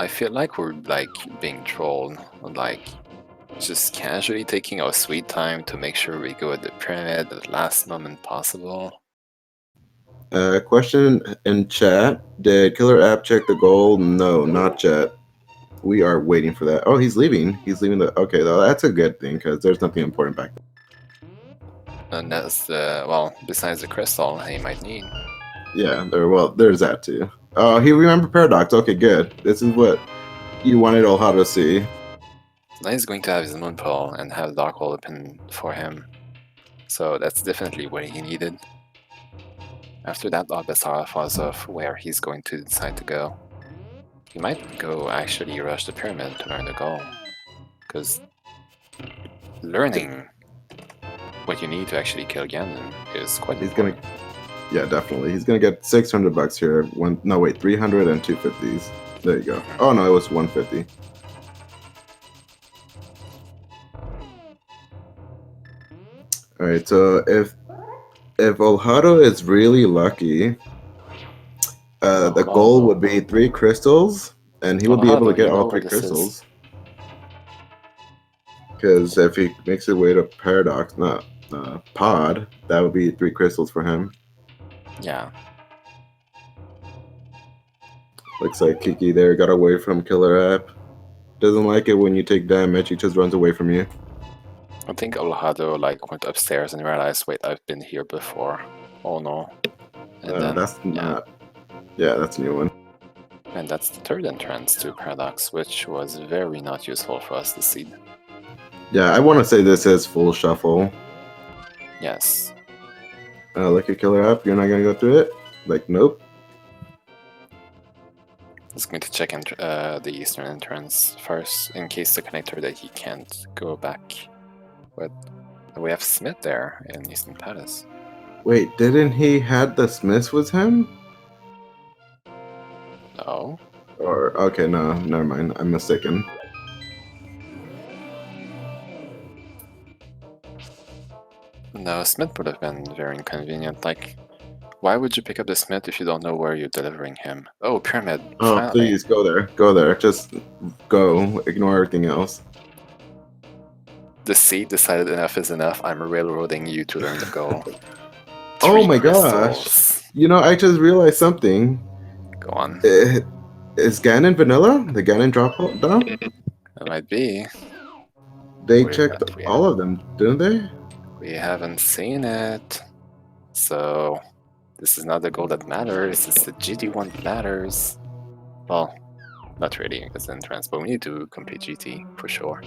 I feel like we're like being trolled, like just casually taking our sweet time to make sure we go at the pyramid at the last moment possible. Question in chat: did Killer App check the goal? No, not yet. We are waiting for that. Oh, he's leaving. He's leaving the. Okay, though that's a good thing because there's nothing important back there. And that's the, well, besides the crystal he might need. Yeah, there's that too. Oh, he remembered Paradox. Okay, good. This is what you wanted Olhaado to see. Now he's going to have his moon pearl and have dark hole open for him. So that's definitely what he needed. After that, Albasara falls off where he's going to decide to go. He might go actually rush the pyramid to learn the goal. Because learning what you need to actually kill Ganon is quite important. Yeah, definitely. He's gonna get 600 bucks here. 300 and 250s. There you go. Oh no, it was 150. All right, so if Olhaado is really lucky, the goal would be 3 crystals, and he would be able to get all 3 crystals. Because if he makes his way to Paradox, not Pod, that would be 3 crystals for him. Yeah. Looks like Kiki there got away from Killer App. Doesn't like it when you take damage, he just runs away from you. I think Olhaado like went upstairs and realized, wait, I've been here before. Oh no. And then, that's not. Yeah, that's a new one. And that's the third entrance to Paradox, which was very not useful for us to see. Yeah, I want to say this is full shuffle. Yes. Look at Killer App, you're not gonna go through it? Like, nope. He's going to check the eastern entrance first, in case the connector that he can't go back. But we have Smith there in Eastern Palace. Wait, didn't he had the Smiths with him? No. Or, okay, no, never mind. I'm mistaken. No, Smith would have been very inconvenient. Like, why would you pick up the Smith if you don't know where you're delivering him? Oh, Pyramid. Oh, finally. please, go there. Go there. Just go. Ignore everything else. The seed decided enough is enough. I'm railroading you to learn the goal. Oh my gosh. You know, I just realized something. Go on. Is Ganon vanilla? The Ganon drop down? It might be. They checked all of them, didn't they? We haven't seen it. So, this is not the goal that matters, it's the GT one that matters. Well, not really, it's an entrance, but we need to complete GT for sure.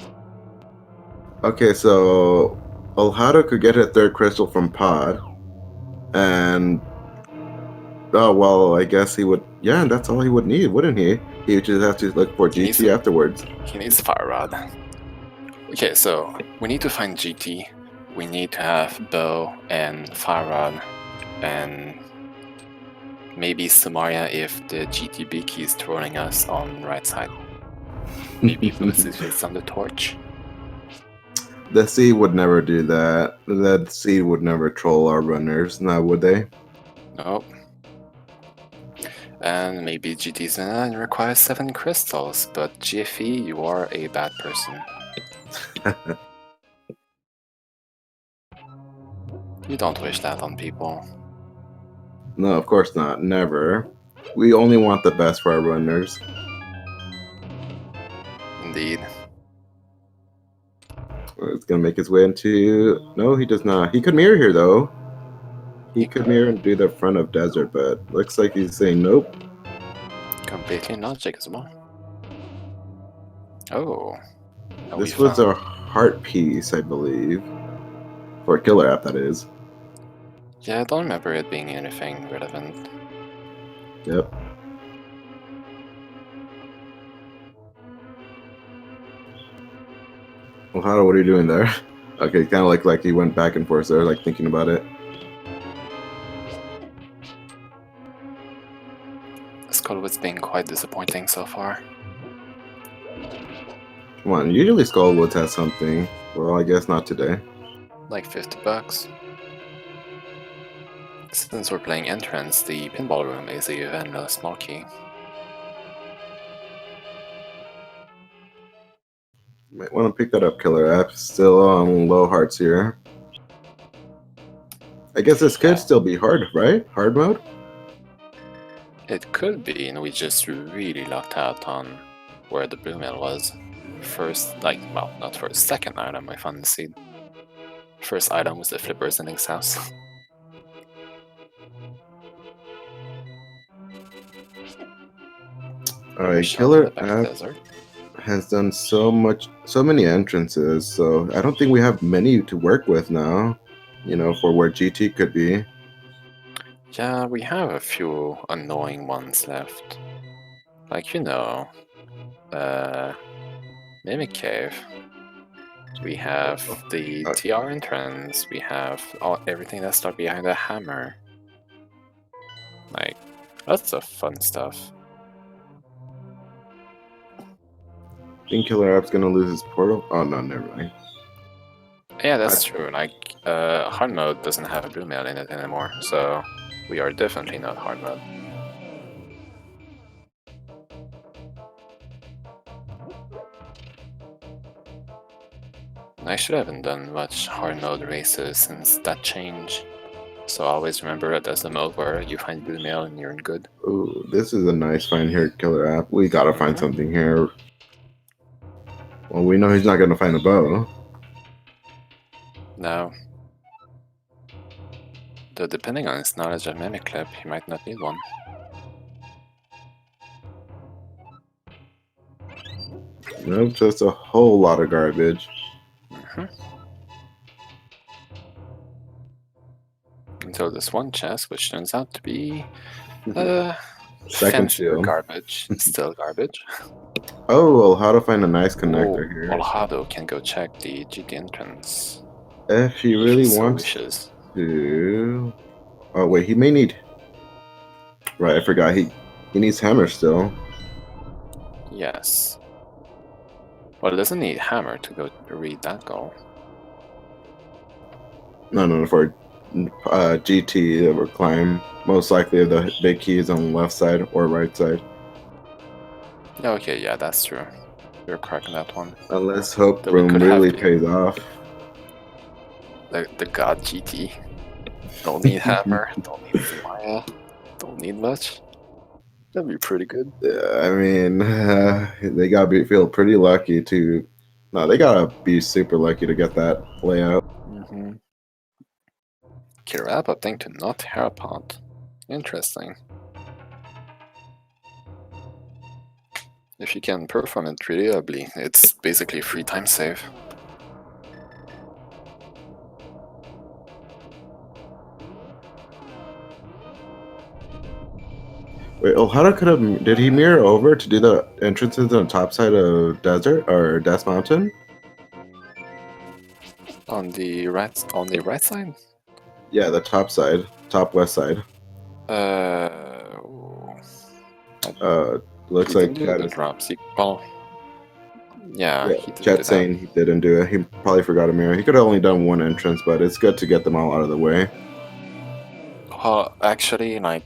Okay, so Olhaado could get a 3rd crystal from Pod, and oh well, I guess he would. Yeah, that's all he would need, wouldn't he? He would just have to look for GT afterwards. He needs Fire Rod. Okay, so we need to find GT. We need to have Bow and Fire Rod, and maybe Samaria if the GTB key is trolling us on the right side. Maybe boost his face on the torch. The seed would never do that. The seed would never troll our runners, now would they? Nope. And maybe GT's and requires 7 crystals, but GFE, you are a bad person. You don't wish that on people. No, of course not. Never. We only want the best for our runners. Indeed. It's gonna make his way into. No, he does not. He could mirror here though. He could mirror and do the front of desert, but looks like he's saying nope. Completely logic as well. Oh. This was a heart piece, I believe. For a Killer App, that is. Yeah, I don't remember it being anything relevant. Yep. Well, Hado, what are you doing there? Okay, kind of like he went back and forth there, like thinking about it. Skullwood's been quite disappointing so far. Come on, usually Skullwoods has something. Well, I guess not today. Like 50 bucks. Since we're playing Entrance, the pinball room is a vanilla small key. Might want to pick that up, Killer App. Still on low hearts here. I guess this could still be hard, right? Hard mode? It could be, and we just really lucked out on where the blue mail was. First, like, well, not first, second item I found the seed. First item was the flippers in Link's house. Alright, Killer App has done so many entrances, so I don't think we have many to work with now, you know, for where GT could be. Yeah, we have a few annoying ones left. Like, you know, Mimic Cave. We have the TR entrance, we have everything that's stuck behind the hammer. Like, lots of fun stuff. I think Killer App's gonna lose his portal. Oh no, never mind. Yeah, that's true. Like, hard mode doesn't have a blue mail in it anymore, so we are definitely not hard mode. I should haven't done much hard mode races since that change. So always remember it as the mode where you find blue mail and you're good. Ooh, this is a nice find here, Killer App. We gotta find something here. Well, we know he's not gonna find a bow. No. Though depending on his knowledge of Mimic Clip, he might not need one. Nope, just a whole lot of garbage. Until this one chest, which turns out to be second shield. Garbage. Still garbage. Oh, well, how to find a nice connector here. Olhaado can go check the GT entrance. If he really wants to... Oh, wait, he may need... Right, I forgot. He needs hammer still. Yes. Well, it doesn't need hammer to go read that goal. No, for GT that will climb. Most likely the big keys on the left side or right side. Okay, yeah, that's true. You're correct on that one. Let's hope Broom really pays off. The god GT. Don't need hammer, don't need Maya, don't need much. That'd be pretty good. Yeah, I mean, they gotta feel pretty lucky to... No, they gotta be super lucky to get that layout. KillerApp opting to not Herapod. Interesting. If you can perform it reliably, it's basically free time save. Wait, Olhaado could have... Did he mirror over to do the entrances on the top side of Desert or Death Mountain? On the right side? Yeah, the top side, top west side. Looks like Chat is drops. Yeah, Chat's saying he didn't do it. He probably forgot a mirror. He could have only done one entrance, but it's good to get them all out of the way. Actually, like,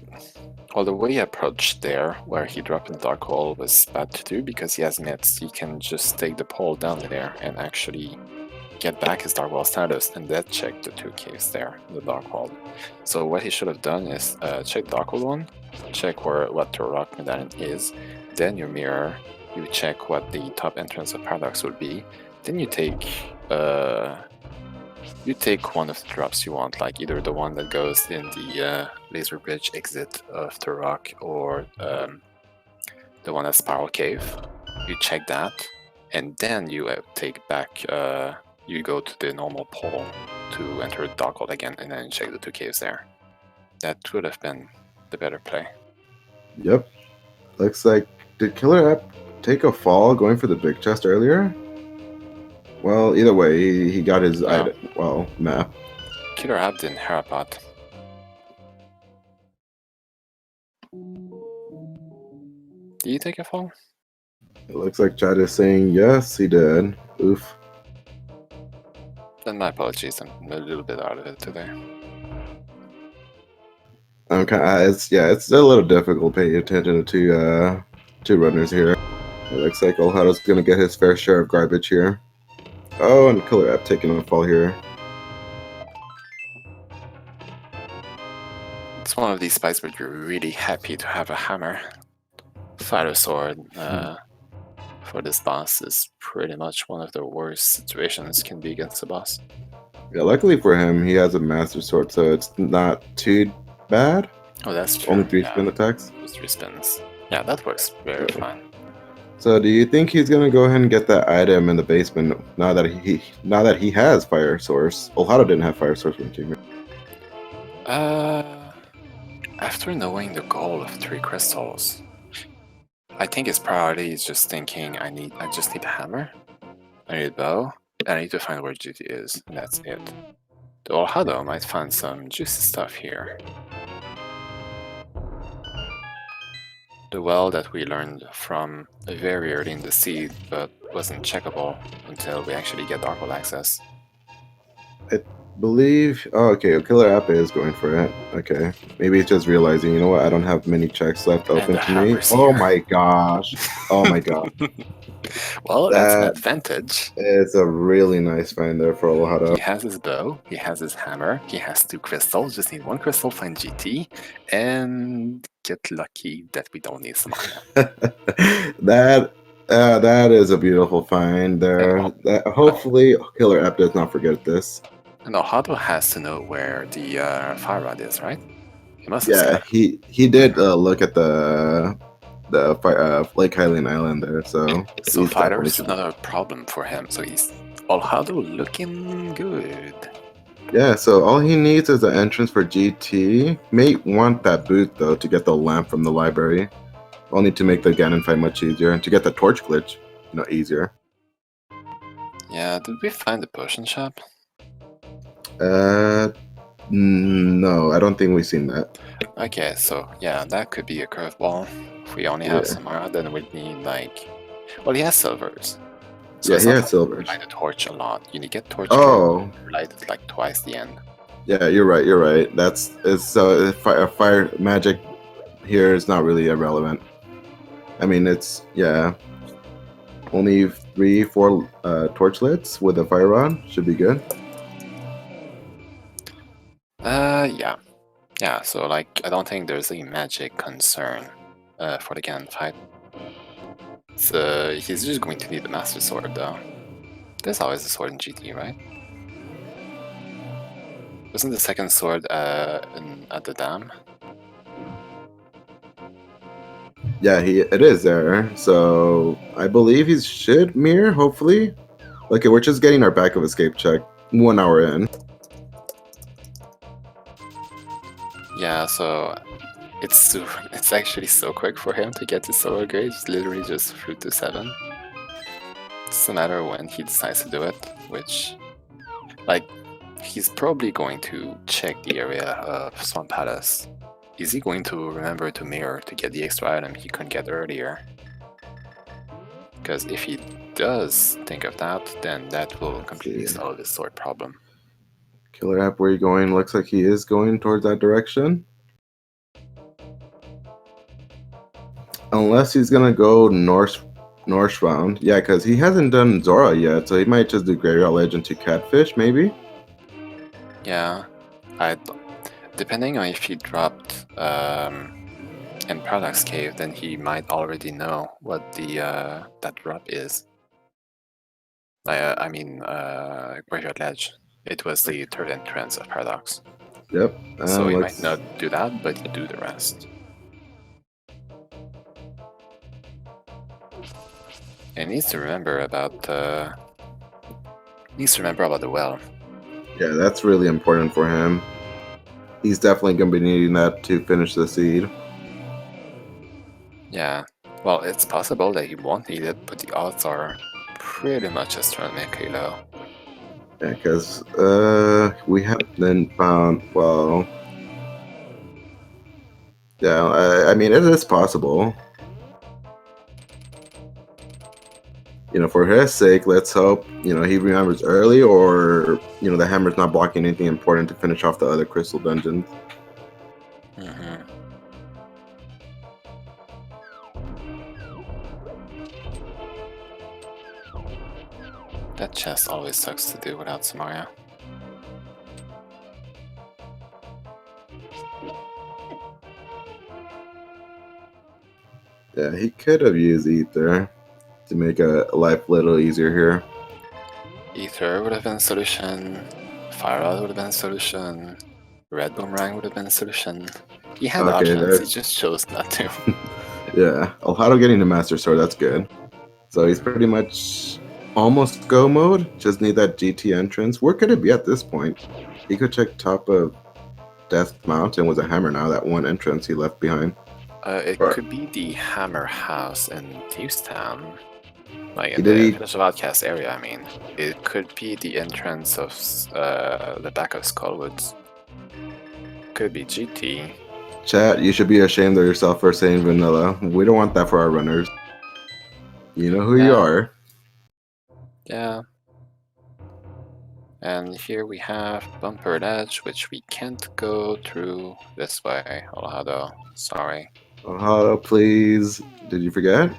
well, the way he approached there, where he dropped in the dark hole, was bad to do because he has nets. He can just take the pole down there and actually get back his dark wall status and then check the two caves there in the dark hole. So what he should have done is check dark hole one, check what the rock medallion is, then you mirror, you check what the top entrance of Paradox would be, then you take one of the drops you want, like either the one that goes in the laser bridge exit of the rock or the one at Spiral Cave. You check that, and then you take back, you go to the normal pole to enter the dark hole again, and then check the two caves there. That would have been the better play. Yep. Looks like, did KillerApp take a fall going for the big chest earlier? Well, either way, he got his item, map. KillerApp didn't Herapod. Did you take a fall? It looks like Chad is saying yes, he did. Oof. Then my apologies, I'm a little bit out of it today. It's a little difficult paying attention to two runners here. It looks like Olhaado's gonna get his fair share of garbage here. Oh, and KillerApp taking a fall here. It's one of these fights where you're really happy to have a hammer. Fighter sword for this boss is pretty much one of the worst situations can be against a boss. Yeah, luckily for him, he has a Master Sword, so it's not too bad. Oh, that's true. Only 3 yeah. spin attacks. Just 3 spins. Yeah, that works very fine. So, do you think he's gonna go ahead and get that item in the basement now that he has Fire Source? Olhaado didn't have Fire Source when he came here. After knowing the goal of 3 crystals, I think his priority is just thinking I just need a hammer, I need a bow, and I need to find where GT is, and that's it. The Olhaado might find some juicy stuff here. The well that we learned from very early in the seed, but wasn't checkable until we actually get Dark World access. Believe. Oh, okay. KillerApp is going for it. Okay. Maybe he's just realizing, you know what? I don't have many checks left open to me. Oh my gosh. Oh my god. Well, that's an advantage. It's a really nice find there for Olhaado. He has his bow, he has his hammer, he has 2 crystals, just need 1 crystal, find GT, and get lucky that we don't need some mana. That is a beautiful find there. Hopefully KillerApp does not forget this. And Olhaado has to know where the fire rod is, right? He must have seen he did look at the Lake Hylian Island there, so fighter's not a problem for him. So he's Olhaado looking good. Yeah, so all he needs is an entrance for GT. May want that boot though to get the lamp from the library. Only to make the Ganon fight much easier and to get the torch glitch, easier. Yeah, did we find the potion shop? No, I don't think we've seen that. Okay, so yeah, that could be a curveball. If we only have Samara, then we'd need well, he has silvers. So he has silvers. Light a torch a lot. You need to get torch. Light it twice the end. Yeah, you're right. You're right. Fire magic here is not really irrelevant. I mean, it's only 3-4 torchlets with a fire rod should be good. Yeah, so I don't think there's a magic concern for the Ganon fight. So he's just going to need the Master Sword though. There's always a sword in GT, right? Wasn't the second sword at the dam? Yeah, it is there. So I believe he should mirror, hopefully. Okay, we're just getting our back of escape check 1 hour in. Yeah, so it's actually so quick for him to get to solo grade, literally just through to 7. It's a matter when he decides to do it, which, he's probably going to check the area of Swamp Palace. Is he going to remember to mirror to get the extra item he couldn't get earlier? Because if he does think of that, then that will completely solve his sword problem. KillerApp, where are you going? Looks like he is going towards that direction. Unless he's gonna go north round. Yeah, because he hasn't done Zora yet, so he might just do Graveyard Legend to Catfish, maybe? Yeah. Depending on if he dropped in Paradox Cave, then he might already know what that drop is. Graveyard Ledge. It was the third entrance of Paradox. Yep. So he might not do that, but he'd do the rest. And he needs to remember about the well. Yeah, that's really important for him. He's definitely going to be needing that to finish the seed. Yeah. Well, it's possible that he won't need it, but the odds are pretty much astronomically low. Yeah, because we haven't found, well... Yeah, I mean, it is possible. For his sake, let's hope, he remembers early, or, the hammer's not blocking anything important to finish off the other crystal dungeons. That chest always sucks to do without Samaria. Yeah, he could have used Ether to make life a little easier here. Ether would have been a solution. Fire Rod would have been a solution. Red Boomerang would have been a solution. He had Okay, options, there. he just chose not to. Yeah, Olhaado getting the Master Sword, that's good. So he's pretty much almost go mode. Just need that GT entrance. Where could it be at this point? He could check top of Death Mountain with a hammer now, that one entrance he left behind. It Or- could be the Hammer House in Thieves Town. Like in Did the he- Village of Outcast area, I mean. It could be the entrance of the back of Skullwoods. Could be GT. Chat, you should be ashamed of yourself for saying vanilla. We don't want that for our runners. You know who you Yeah. are. Yeah. And here we have Bumpered Edge, which we can't go through this way. Olhaado, sorry. Olhaado, please. Did you forget?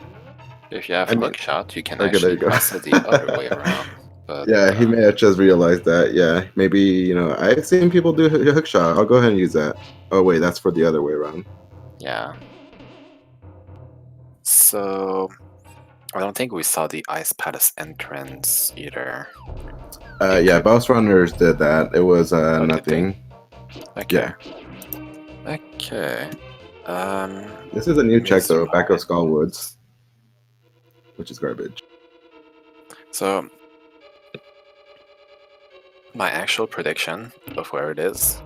If you have I mean- Hookshot, you can Okay, there actually you go. pass it the other way around. But Yeah, he may have just realized that. Yeah, maybe, I've seen people do hook shot. I'll go ahead and use that. Oh, wait, that's for the other way around. yeah. So I don't think we saw the Ice Palace entrance either. Yeah, Boss Runners did that. It was did nothing. Okay. Yeah. Okay. This is a new check, though. Mr. Back of Skullwoods. Which is garbage. So my actual prediction of where it is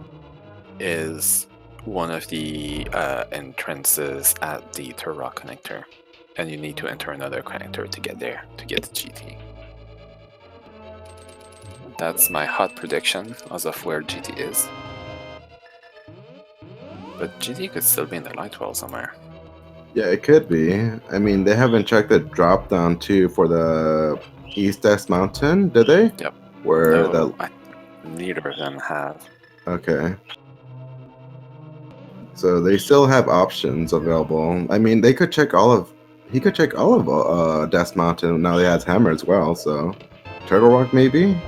one of the entrances at the Turok connector, and you need to enter another connector to get there, to get the GT. That's my hot prediction as of where GT is. But GT could still be in the light well somewhere. Yeah, it could be. I mean, they haven't checked the drop down too for the East Death Mountain, did they? Yep. Where No, neither of them have. Okay. So they still have options available. I mean, he could check all of Death Mountain. Now he has hammer as well. So Turtle Rock maybe.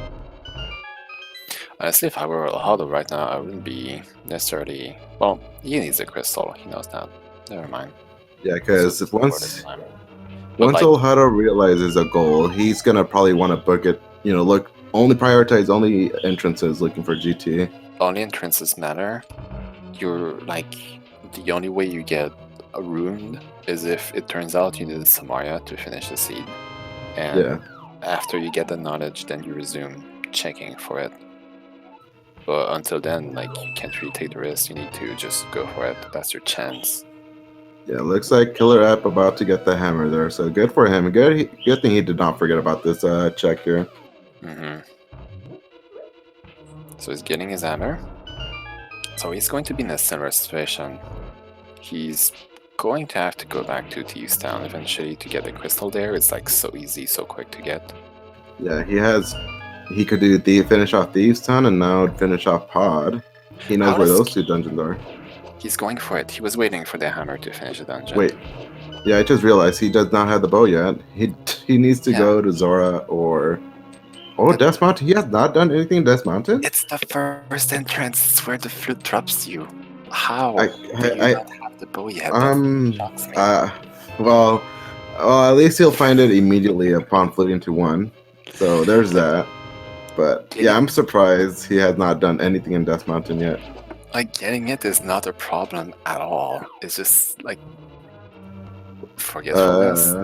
Honestly, if I were Olhaado right now, I wouldn't be necessarily. Well, he needs a crystal. He knows that. Never mind. Yeah, because So once like- Olhaado realizes a goal, he's gonna probably want to book it. Look, only prioritize only entrances looking for GT. only entrances matter. You're like the only way you get a rune is if it turns out you needed Samaria to finish the seed, and Yeah. after you get the knowledge, then you resume checking for it. But until then, like, you can't really take the risk. You need to just go for it. That's your chance. Yeah, looks like KillerApp about to get the hammer there. So good for him. Good thing he did not forget about this check here. So he's getting his hammer. So he's going to be in a similar situation. He's going to have to go back to Thieves Town eventually to get the crystal there. It's like so easy, so quick to get. Yeah, he could do the finish off Thieves Town and now finish off Pod. He knows How where does those two dungeons are. He's going for it. He was waiting for the hammer to finish the dungeon. Wait. Yeah, I just realized he does not have the bow yet. He needs to Yeah. go to Zora or Death Mountain. He has not done anything in Death Mountain? It's the first entrance. It's where the flute drops you. How I- do you I- not have the bow yet? That shocks me. Well, at least he'll find it immediately upon flipping to 1. So there's that. But yeah, I'm surprised he has not done anything in Death Mountain yet. Like, getting it is not a problem at all. It's just like forgetfulness.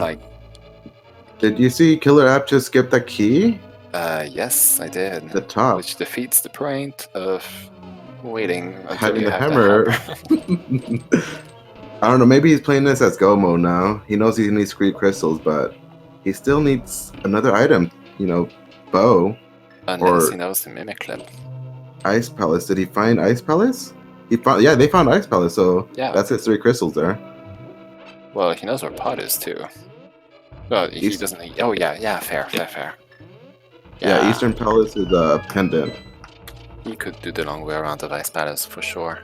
Did you see KillerApp just skip the key? Yes, I did. The top. Which defeats the point of waiting until Having you the have hammer. the hammer. I don't know, maybe he's playing this as go mode now. He knows he needs Screed Crystals, but he still needs another item, bow. Unless Or- he knows the mimic clip. Ice Palace. Did he find Ice Palace? They found Ice Palace, so Yeah. that's his 3 crystals there. Well, he knows where Pod is too. Well, he East- doesn't. Oh yeah, fair. Yeah, Eastern Palace is a pendant. He could do the long way around the Ice Palace for sure.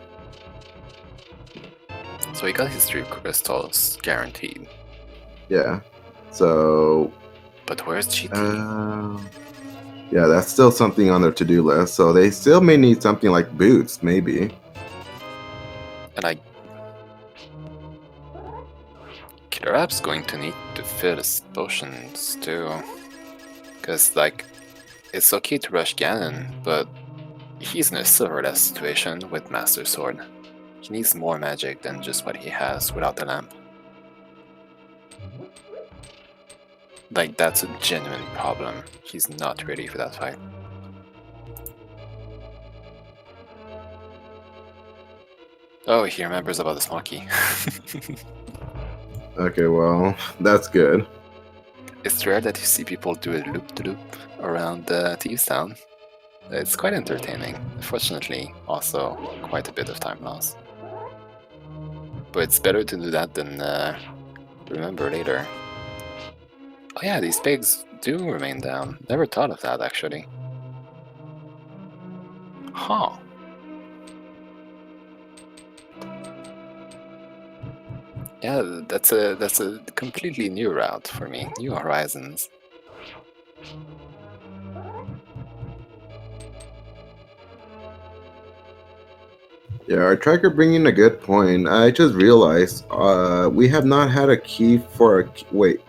So he got his 3 crystals guaranteed. Yeah. So, But where's GT? yeah, that's still something on their to-do list. So they still may need something like boots, maybe. And KillerApp's going to need to fill his potions too. Because, like, it's okay to rush Ganon, but he's in a silverless situation with Master Sword. He needs more magic than just what he has without the lamp. Like, that's a genuine problem. He's not ready for that fight. Oh, he remembers about the small key. Okay, well, that's good. It's rare that you see people do a loop-de-loop around Thieves Town. It's quite entertaining. Unfortunately, also quite a bit of time loss. But it's better to do that than remember later. Oh yeah, these pigs do remain down. Never thought of that, actually. Huh. Yeah, that's a completely new route for me. New horizons. Yeah, our tracker bringing a good point. I just realized we have not had a key for a wait.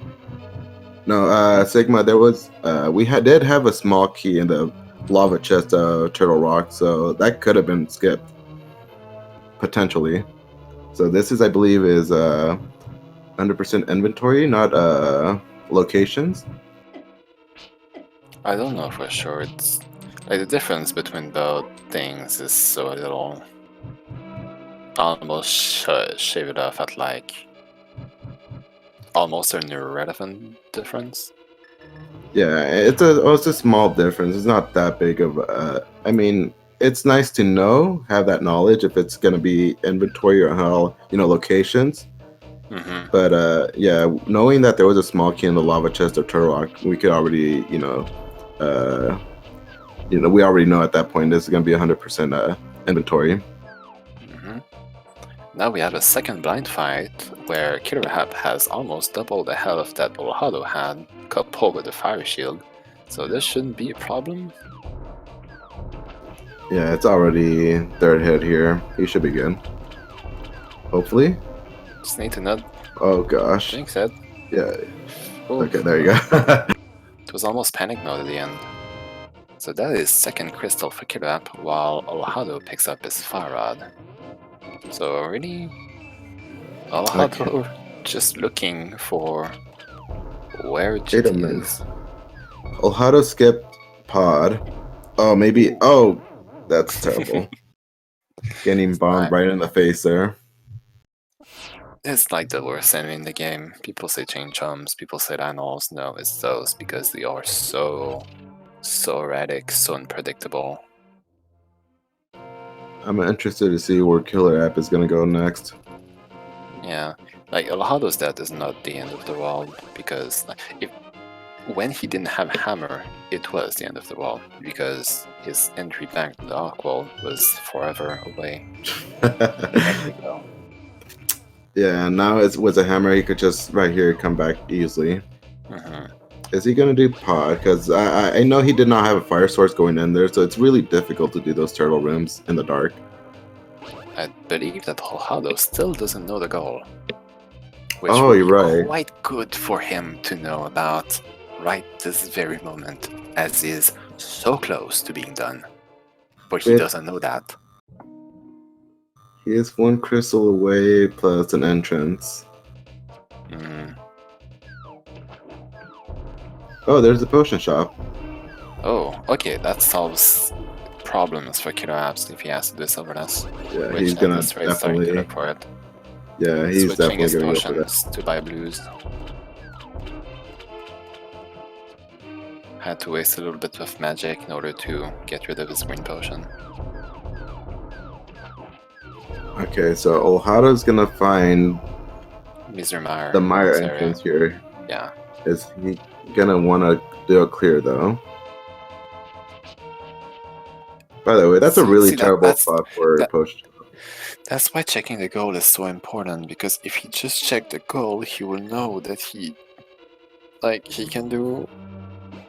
No, Sigma. There was did have a small key in the lava chest Turtle Rock, so that could have been skipped potentially. So this is, I believe, is 100% inventory, not locations. I don't know for sure. It's like the difference between both things is so little. Almost shave it off at like almost an irrelevant difference. Yeah, it's a small difference. It's not that big of. I mean, it's nice to have that knowledge if it's going to be inventory or how locations. Mm-hmm. But yeah, knowing that there was a small key in the lava chest of Turtle Rock, we could already we already know at that point this is going to be 100% inventory. Mm-hmm. Now we have a second blind fight where KillerApp has almost double the health that Olhaado had, coupled with the fire shield. So this shouldn't be a problem. Yeah, it's already third hit here. He should be good. Hopefully. Just need to not Oh gosh. jinx it. Yeah. Oof. Okay, there you go. It was almost panic mode at the end. So that is second crystal for KillerApp, while Olhaado picks up his fire rod. So really, Olhaado just looking for where Wait a GT minute. is. Olhaado skipped pod. Oh, maybe. Oh, that's terrible. Getting bombed right in the face there. It's like the worst enemy in the game. People say chain chums, people say animals. No, it's those because they are so erratic, so unpredictable. I'm interested to see where KillerApp is going to go next. Yeah, like Olhaado's death is not the end of the world because when he didn't have hammer, it was the end of the world because his entry back to the Dark World was forever away. Yeah, now it's with a hammer, he could just right here come back easily. Mm-hmm. Is he gonna do pod? Because I know he did not have a fire source going in there, so it's really difficult to do those turtle rooms in the dark. I believe that Olhaado still doesn't know the goal. Which Oh, would you're be right. quite good for him to know about right this very moment, as he is so close to being done. But he doesn't know that. He is one crystal away plus an entrance. Mm. Oh, there's the potion shop. Oh, okay, that solves problems for KillerApp if he has to do silverless. Yeah, Which he's gonna at this rate definitely. starting to look for it. Yeah, he's Switching his definitely gonna go for that. potions to buy blues. Had to waste a little bit of magic in order to get rid of his green potion. Okay, so Olhaado's gonna find Mr. Meyer. the Meyer entrance here. Yeah. Is he gonna want to do a clear though? By the way, that's a really terrible spot for a potion. That's why checking the goal is so important, because if he just checked the goal, he will know that he Like, he can do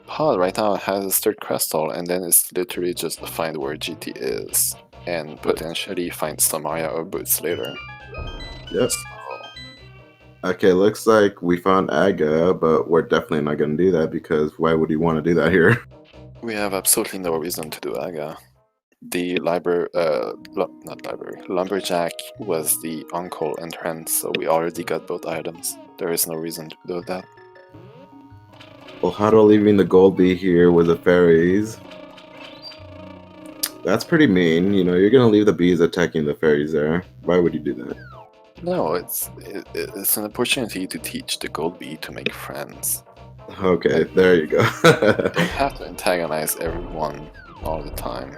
Pod right now has a third crystal, and then it's literally just to find where GT is, and potentially find Samaria or Boots later. Yep. So, Okay, looks like we found Aga, but we're definitely not going to do that because why would you want to do that here? we have absolutely no reason to do Aga. The Lumberjack was the uncle entrance, so we already got both items. There is no reason to do that. Olhaado leaving the gold bee here with the fairies. That's pretty mean. You know, you're going to leave the bees attacking the fairies there. Why would you do that? No, it's an opportunity to teach the gold bee to make friends. Okay, there you go. You don't have to antagonize everyone all the time.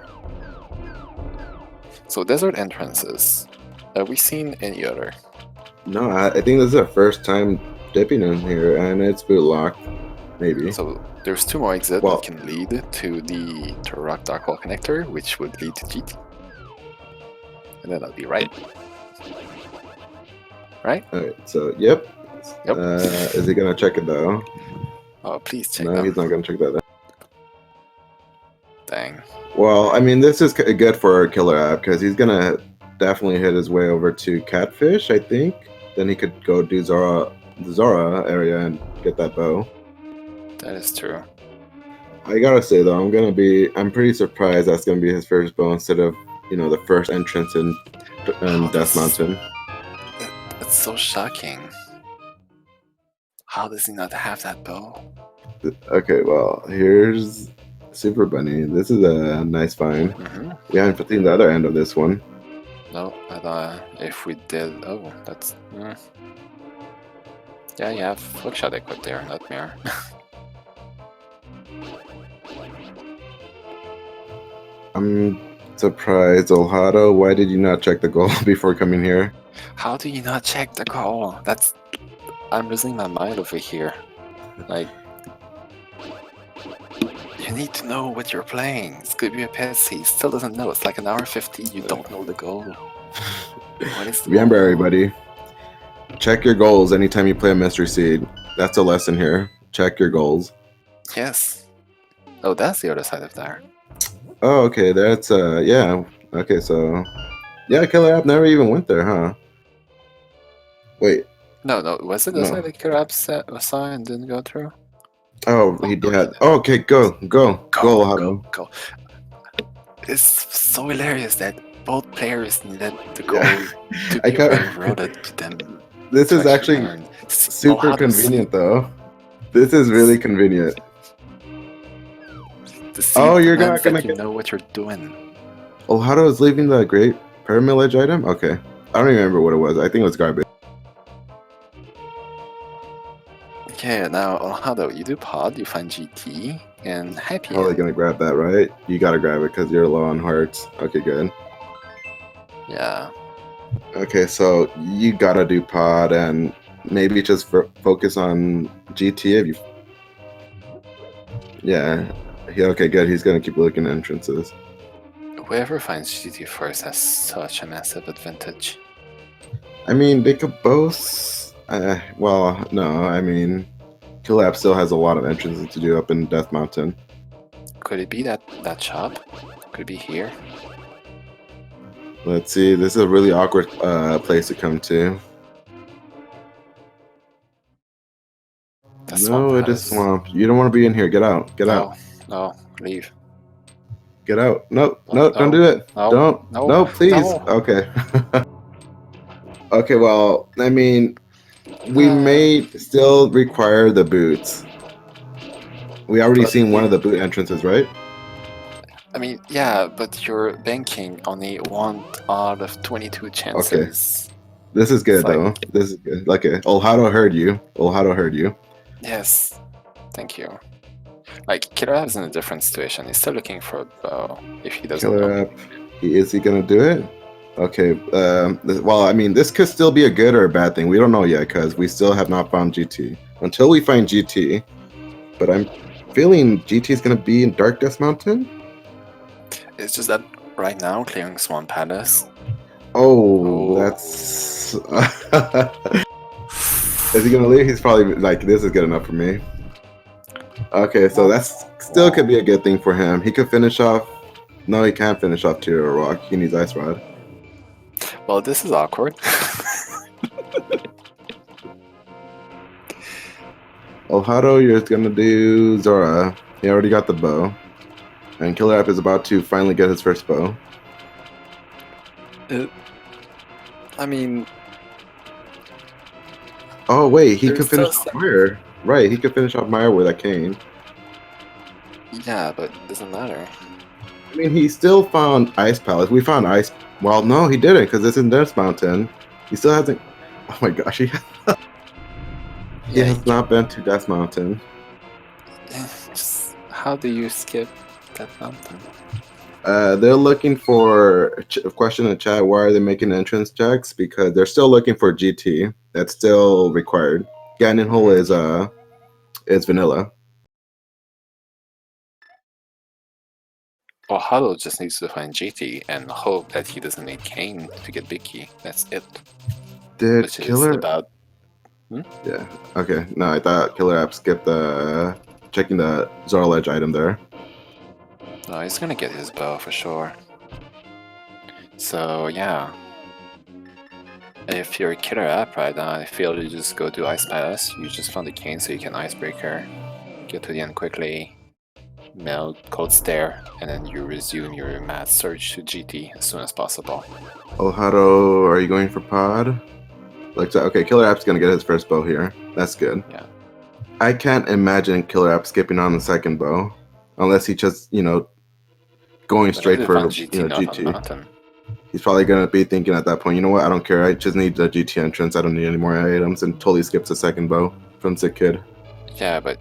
So desert entrances. Have we seen any other? No, I think this is our first time dipping in here, and it's boot locked. Maybe. So there's 2 more exits Well- that can lead to the Turok Darkwall connector, which would lead to GT. And then that'll be right. Right? Alright, so, yep. Yep. Is he going to check it, though? Oh, please check No, them. he's not going to check that. Dang. Well, I mean, this is good for KillerApp because he's going to definitely hit his way over to Catfish, I think. Then he could go do the Zora area and get that bow. That is true. I gotta say though, I'm pretty surprised that's gonna be his first bow instead of, you know, the first entrance in Death that's- Mountain. That's so shocking. How does he not have that bow? Okay, well, here's Super Bunny. This is a nice find. We haven't seen the other end of this one. No, but if we did... Oh, that's... Yeah, you have Hookshot equipped there, not Mirror. I'm surprised, Olhaado. Why did you not check the goal before coming here? How do you not check the goal? That's... I'm losing my mind over here. Like... You need to know what you're playing. It's gonna be a Petsy. He still doesn't know. It's like an hour 50. You don't know the goal. What is the Remember, goal? everybody, check your goals anytime you play a mystery seed. That's a lesson here. Check your goals. Yes. Oh, that's the other side of there. Oh, okay. That's yeah. Okay, so yeah, KillerApp never even went there, huh? Wait. No, was it the No. side that KillerApp saw and didn't go through? Oh, he did. Oh, okay, go, Olhaado. Go. It's so hilarious that both players needed the goal Yeah. to I be can't- railroaded to them. This to is actually learn. super Olhaado's- convenient, though. This is really convenient. The seed Oh, you're demands not gonna that you get- know what you're doing. Olhaado is leaving the Great Pyramid Ledge item. Okay, I don't even remember what it was. I think it was garbage. Okay, now Olhaado, you do pod, you find GT, and happy Probably end. gonna grab that, right? You gotta grab it because you're low on hearts. Okay, good. Yeah. Okay, so you gotta do pod and maybe just focus on GT if you. Yeah. Okay, good. He's gonna keep looking at entrances. Whoever finds GT first has such a massive advantage. I mean, they could both. Well, no. I mean, KillerApp still has a lot of entrances to do up in Death Mountain. Could it be that shop? Could it be here? Let's see. This is a really awkward place to come to. The No, swamp it is house. swamp. You don't want to be in here. Get out. Get out. No, leave. Get out. No, No, don't do it. no, Don't. no, No, please. no. Okay. Okay, well, I mean, we may still require the boots. We already But- seen one of the boot entrances, right? I mean, yeah, but you're banking only 1 out of 22 chances. This is good, It's like- though. This is good. Okay, Olhaado heard you. Olhaado heard you. Yes, thank you. Like, KillerApp is in a different situation. He's still looking for a bow. If he doesn't know. KillerApp, is he gonna do it? Okay. Well, I mean, this could still be a good or a bad thing. We don't know yet because we still have not found GT. Until we find GT, but I'm feeling GT is gonna be in Dark Death Mountain. It's just that right now, clearing Swan Palace. Oh, Oh. that's. Is he gonna leave? He's probably like, this is good enough for me. Okay, so that's still could be a good thing for him. He could finish off. No, he can't finish off Tier Rock. He needs Ice Rod. Well, this is awkward. Olhaado, you're gonna do Zora. He already got the bow. And KillerApp is about to finally get his first bow. I mean, Oh, wait, he there's could finish still off Meyer. Right, he could finish off Meyer with a cane. yeah, but it doesn't matter. I mean, he still found Ice Palace. We found Ice. Well, no, he didn't, because it's in Death Mountain. He still hasn't. Oh my gosh, he Yeah, has not been to Death Mountain. just how do you skip that mountain? They're looking for a question in the chat. Why are they making entrance checks? Because they're still looking for GT. That's still required. Ganon Hole is vanilla. Well, Hollow just needs to find GT and hope that he doesn't need Kane to get Big Key. That's it. Did Which is Killer? about. Yeah. Okay. No, I thought KillerApp skipped checking the Zora Ledge item there. No, he's gonna get his bow for sure. So yeah. If you're a killer app right now, I feel you just go to Ice Palace. You just found the cane so you can Icebreaker. Get to the end quickly. Meld, Cold Stare, and then you resume your mad search to GT as soon as possible. Olhaado, are you going for pod? Like, okay, KillerApp's gonna get his first bow here. That's good. Yeah. I can't imagine KillerApp skipping on the second bow, unless he just, going But straight if for on GT, not on GT. Mountain. He's probably gonna be thinking at that point, you know what? I don't care. I just need the GT entrance. I don't need any more items, and totally skips the second bow from Sick Kid. Yeah, but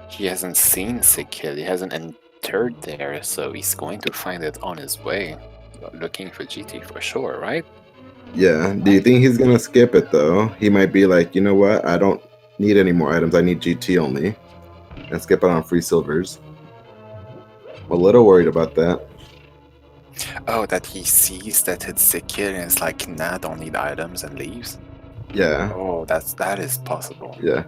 he hasn't seen Sick Kid. He hasn't entered there, so he's going to find it on his way. Looking for GT for sure, right? Yeah. Do you think he's gonna skip it though? He might be like, you know what? I don't need any more items. I need GT only, and skip it on free silvers. I'm a little worried about that. Oh, that he sees that it's Sick Kid and it's like, nah, don't need items and leaves? Yeah. Oh, that is possible. Yeah.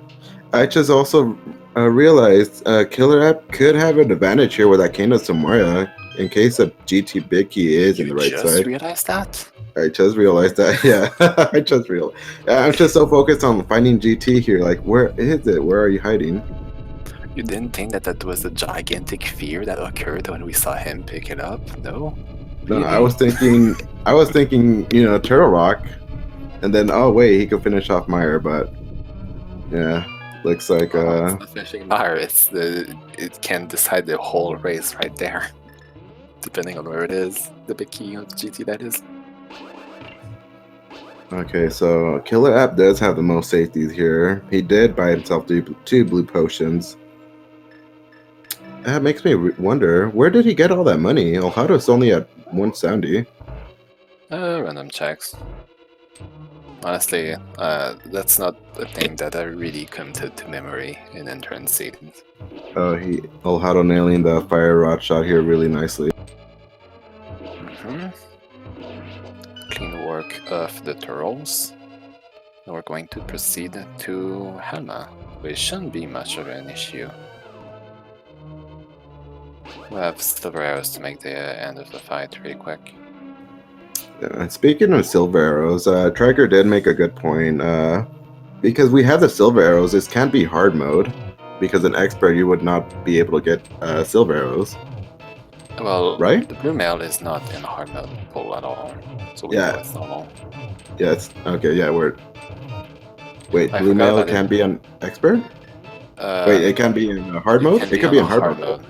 I just also realized KillerApp could have an advantage here with Akena Samara in case of GT Big Key is in the right You just side. realized that? I just realized that. Yeah, I just realized. I'm just so focused on finding GT here. Like, where is it? Where are you hiding? You didn't think that that was the gigantic fear that occurred when we saw him pick it up? No? No, Really? I was thinking, Turtle Rock, and then oh wait, he could finish off Meyer, but yeah, looks like It's not finishing Meyer. It can decide the whole race right there, depending on where it is. The big key of GT, that is. Okay, so KillerApp does have the most safeties here. He did buy himself two blue potions. That makes me wonder, where did he get all that money? Olhaado's only at 170. Random checks. Honestly, that's not a thing that I really committed to memory in entrance seasons. Oh, Olhaado nailing the fire rod shot here really nicely. Clean work of the turtles. Now we're going to proceed to Helma, which shouldn't be much of an issue. We'll have silver arrows to make the end of the fight really quick. Speaking of silver arrows, Tracker did make a good point. Because we have the silver arrows, this can't be hard mode. Because an expert, you would not be able to get silver arrows. Well, right? The blue mail is not in hard mode pull at all, so we know it's normal. Yeah, it's okay. Yeah, wait, I blue forgot mail about can it. be an expert. Wait, it can be in hard mode. It could be in hard mode.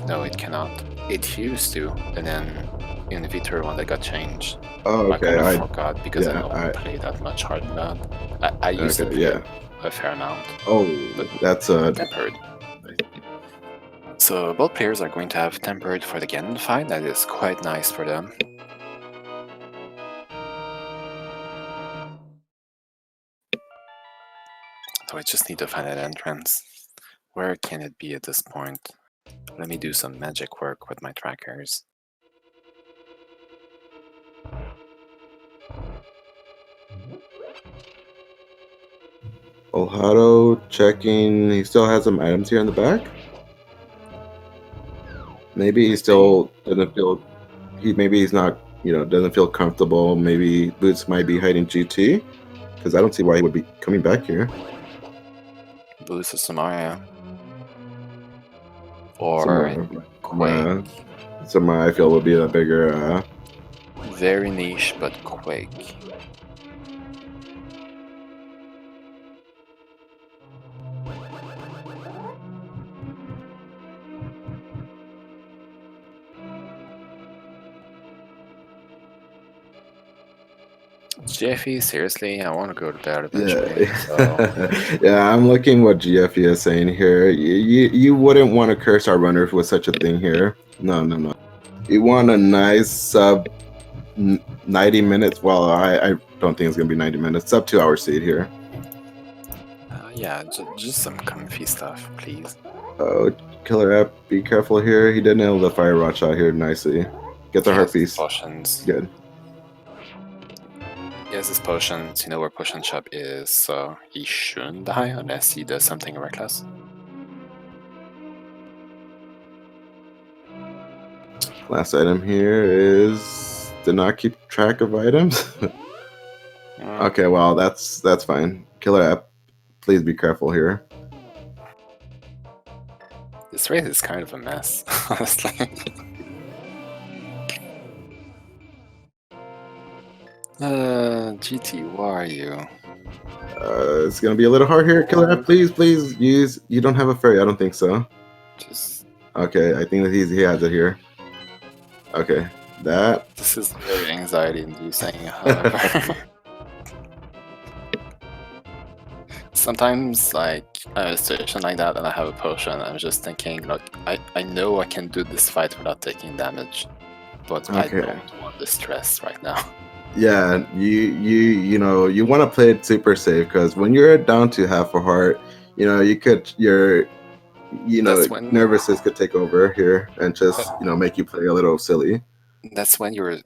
No, it cannot. It used to, and then in the V2 one that got changed. Oh, okay. I forgot because I don't play that much hard mode. I used to play a fair amount. Oh, but that's tempered. So both players are going to have tempered for the Ganon fight. That is quite nice for them. So I just need to find an entrance. Where can it be at this point? Let me do some magic work with my trackers. Olhaado checking. He still has some items here in the back. Maybe he still doesn't feel. Maybe he's not. Doesn't feel comfortable. Maybe Boots might be hiding GT, because I don't see why he would be coming back here. Boost is Samara. Or Quake. Samara, I feel would be a bigger. Very niche, but Quake. Jeffy, seriously, I want to go to bed eventually. Yeah, So. yeah. I'm looking what GFE is saying here. You wouldn't want to curse our runners with such a thing here. No. You want a nice sub 90 minutes. Well, I don't think it's gonna be 90 minutes. Sub 2 hour seed here. Yeah, just some comfy stuff, please. Oh, KillerApp, be careful here. He did nail the fire rod shot here nicely. Get the heart piece. Potions. Good. He has his potions, you know where potion shop is, so he shouldn't die unless he does something reckless. Last item here is did not keep track of items. Okay, well that's fine. KillerApp, please be careful here. This race is kind of a mess, honestly. GT, where are you? It's gonna be a little hard here. KillerApp, please use. You don't have a fairy, I don't think so. Just okay. I think that he has it here. Okay, that. This is very anxiety-inducing, however. Sometimes, like, I'm in a situation like that and I have a potion, I'm just thinking, look, I know I can do this fight without taking damage, but I don't want the stress right now. Yeah, you want to play it super safe, because when you're down to half a heart, your nervousness could take over here and just make you play a little silly. That's when your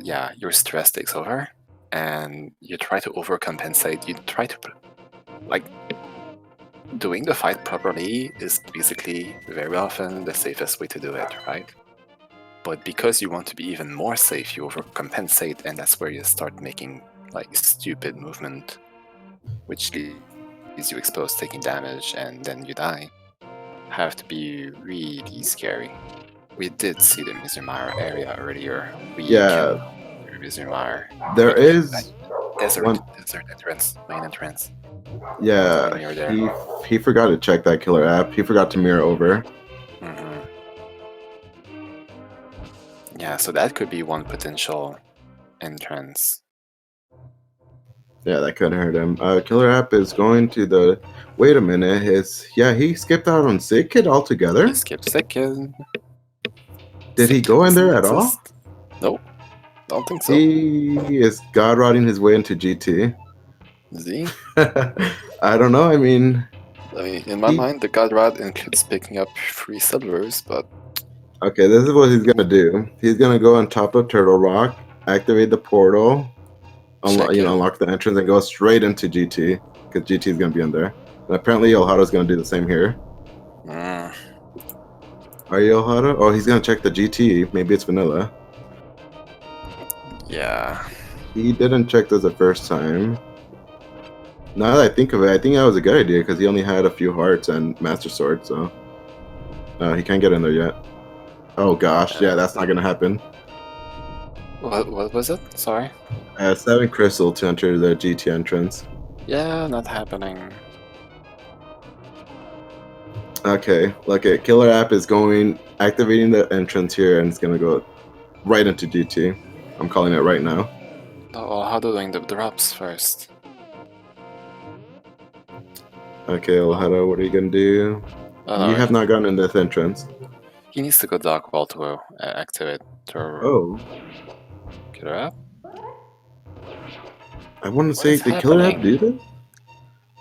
stress takes over and you try to overcompensate. You try to, like, doing the fight properly is basically very often the safest way to do it, right? But because you want to be even more safe, you overcompensate, and that's where you start making, like, stupid movement, which leaves you exposed, taking damage, and then you die. Have to be really scary. We did see the Mizumara area earlier. Yeah. Mizumara. There is desert entrance, main entrance. Yeah, he forgot to check that KillerApp. He forgot to mirror over. Yeah, so that could be one potential entrance. Yeah, that could hurt him. KillerApp is going to the. Wait a minute. He skipped out on Sick Kid altogether. He skipped Sick Kid. Did he go in there at all? Nope. Don't think so. He is god rodding his way into GT. Is he? I don't know. I mean, in my mind, the god rod includes picking up 3 silvers, but. Okay, this is what he's gonna do. He's gonna go on top of Turtle Rock, activate the portal, unlock the entrance, and go straight into GT, because GT is gonna be in there. And apparently, Olhaado's gonna do the same here. Are you Olhaado? Oh, he's gonna check the GT. Maybe it's vanilla. Yeah. He didn't check this the first time. Now that I think of it, I think that was a good idea, because he only had a few hearts and Master Sword, so he can't get in there yet. Oh gosh, yeah, that's not gonna happen. What was it? Sorry. 7 crystal to enter the GT entrance. Yeah, not happening. Okay, look at KillerApp is activating the entrance here, and it's gonna go right into GT. I'm calling it right now. Oh, how doing the drops first? Okay, Olhaado, what are you gonna do? You have not gone in this entrance. He needs to go Dark Wall to activate Oh. KillerApp? I want to say, did KillerApp do this?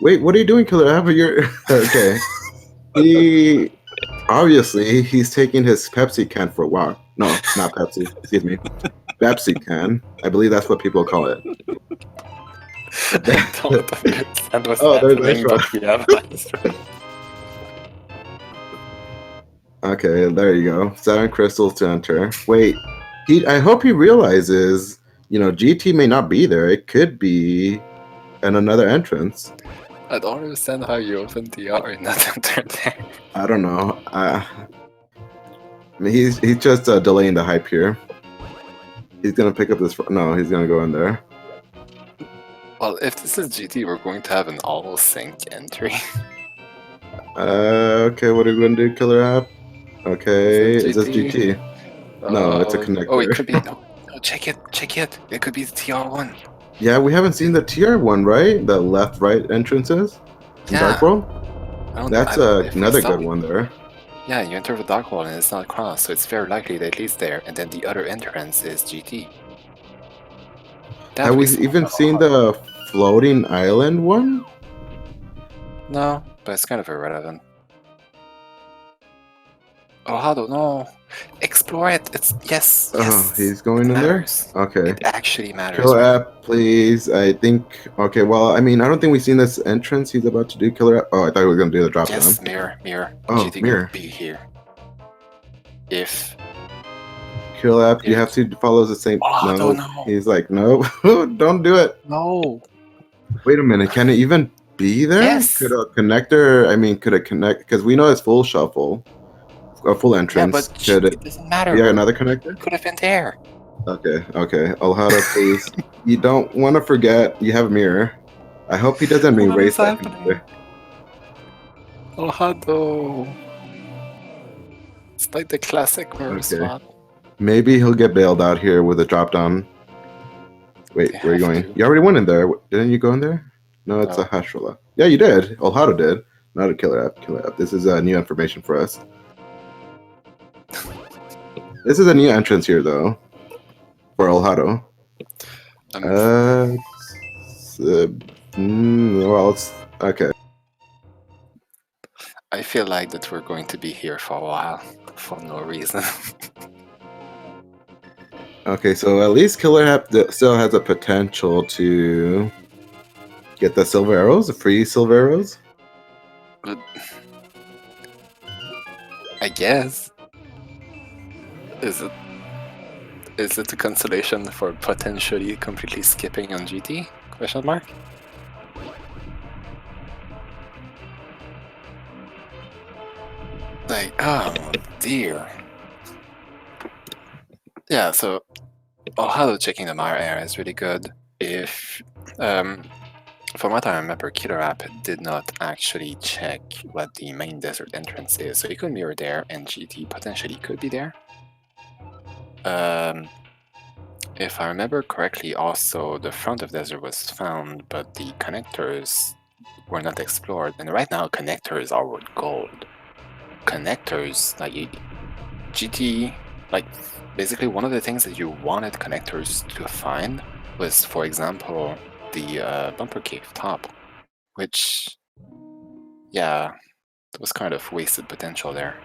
Wait, what are you doing, KillerApp? You're okay. He's taking his Pepsi can for a walk. No, not Pepsi. Excuse me. Pepsi can. I believe that's what people call it. I don't understand what's Oh, there's happening, Ezra. but we have an Ezra. Okay, there you go. 7 crystals to enter. Wait, I hope he realizes, GT may not be there. It could be in another entrance. I don't understand how you open DR and not enter there. I don't know. He's just delaying the hype here. He's gonna pick up this. No, he's gonna go in there. Well, if this is GT, we're going to have an almost sync entry. Okay, what are we gonna do, Killer App? Okay, is this GT? No, it's a connector. Oh, it could be. No, check it. It could be the TR1. Yeah, we haven't seen the TR1, right? The left-right entrances in Yeah. Dark World. That's another good one there. Yeah, you enter the Dark World and it's not crossed, so it's very likely that it leads there, and then the other entrance is GT. Have we even seen the floating island one? No, but it's kind of irrelevant. Olhaado, no. Explore it. It's yes. Oh, he's going in there? Okay. It actually matters. Killer App, please. I think. Okay, well, I mean, I don't think we've seen this entrance he's about to do. Killer App. Oh, I thought he was going to do the drop down. Yes, mirror. Oh, GT mirror. Could be here. If. Killer App, you have to follow the same. Oh, no. He's like, no, don't do it. No. Wait a minute. Can it even be there? Yes. Could a connector? I mean, could it connect? Because we know it's full shuffle. A full entrance. Yeah, but it doesn't matter. Yeah, another connector? Could have been there. Okay. Olhaado, please. You don't want to forget you have a mirror. I hope he doesn't erase that. Olhaado. It's like the classic mirror swap. Maybe he'll get bailed out here with a drop down. Wait, where are you going? You already went in there. Didn't you go in there? No, it's a Hashrala. Yeah, you did. Olhaado did. Not a Killer App. This is new information for us. This is a new entrance here, though, for Olhaado. Well, it's okay. I feel like that we're going to be here for a while for no reason. Okay, so at least Killer App still has a potential to get the silver arrows, the free silver arrows. But I guess. Is it a consolation for potentially completely skipping on GT? Question mark? Like, oh dear. Yeah, so Olhaado checking the Mire area is really good. If from what I remember, KillerApp did not actually check what the main desert entrance is, so he could mirror there, and GT potentially could be there. If I remember correctly, also the front of desert was found, but the connectors were not explored. And right now, connectors are worth gold. Connectors, like GT, like basically one of the things that you wanted connectors to find was, for example, the bumper cave top, which, yeah, there was kind of wasted potential there.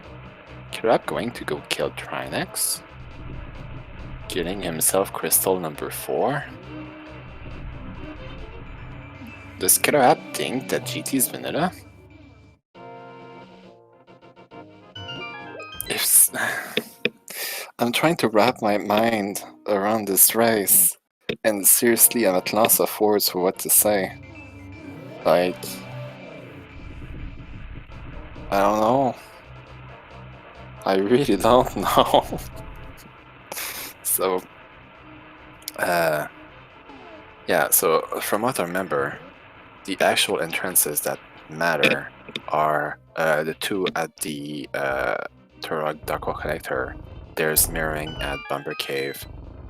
KillerApp going to go kill Trinex. Getting himself crystal number 4. Does KillerApp think that GT is vanilla? I'm trying to wrap my mind around this race, and seriously, I'm at loss of words for what to say. Like, I don't know. I really don't know. So, yeah, so from what I remember, the actual entrances that matter are the two at the Turok Dark World Connector. There's mirroring at Bumper Cave.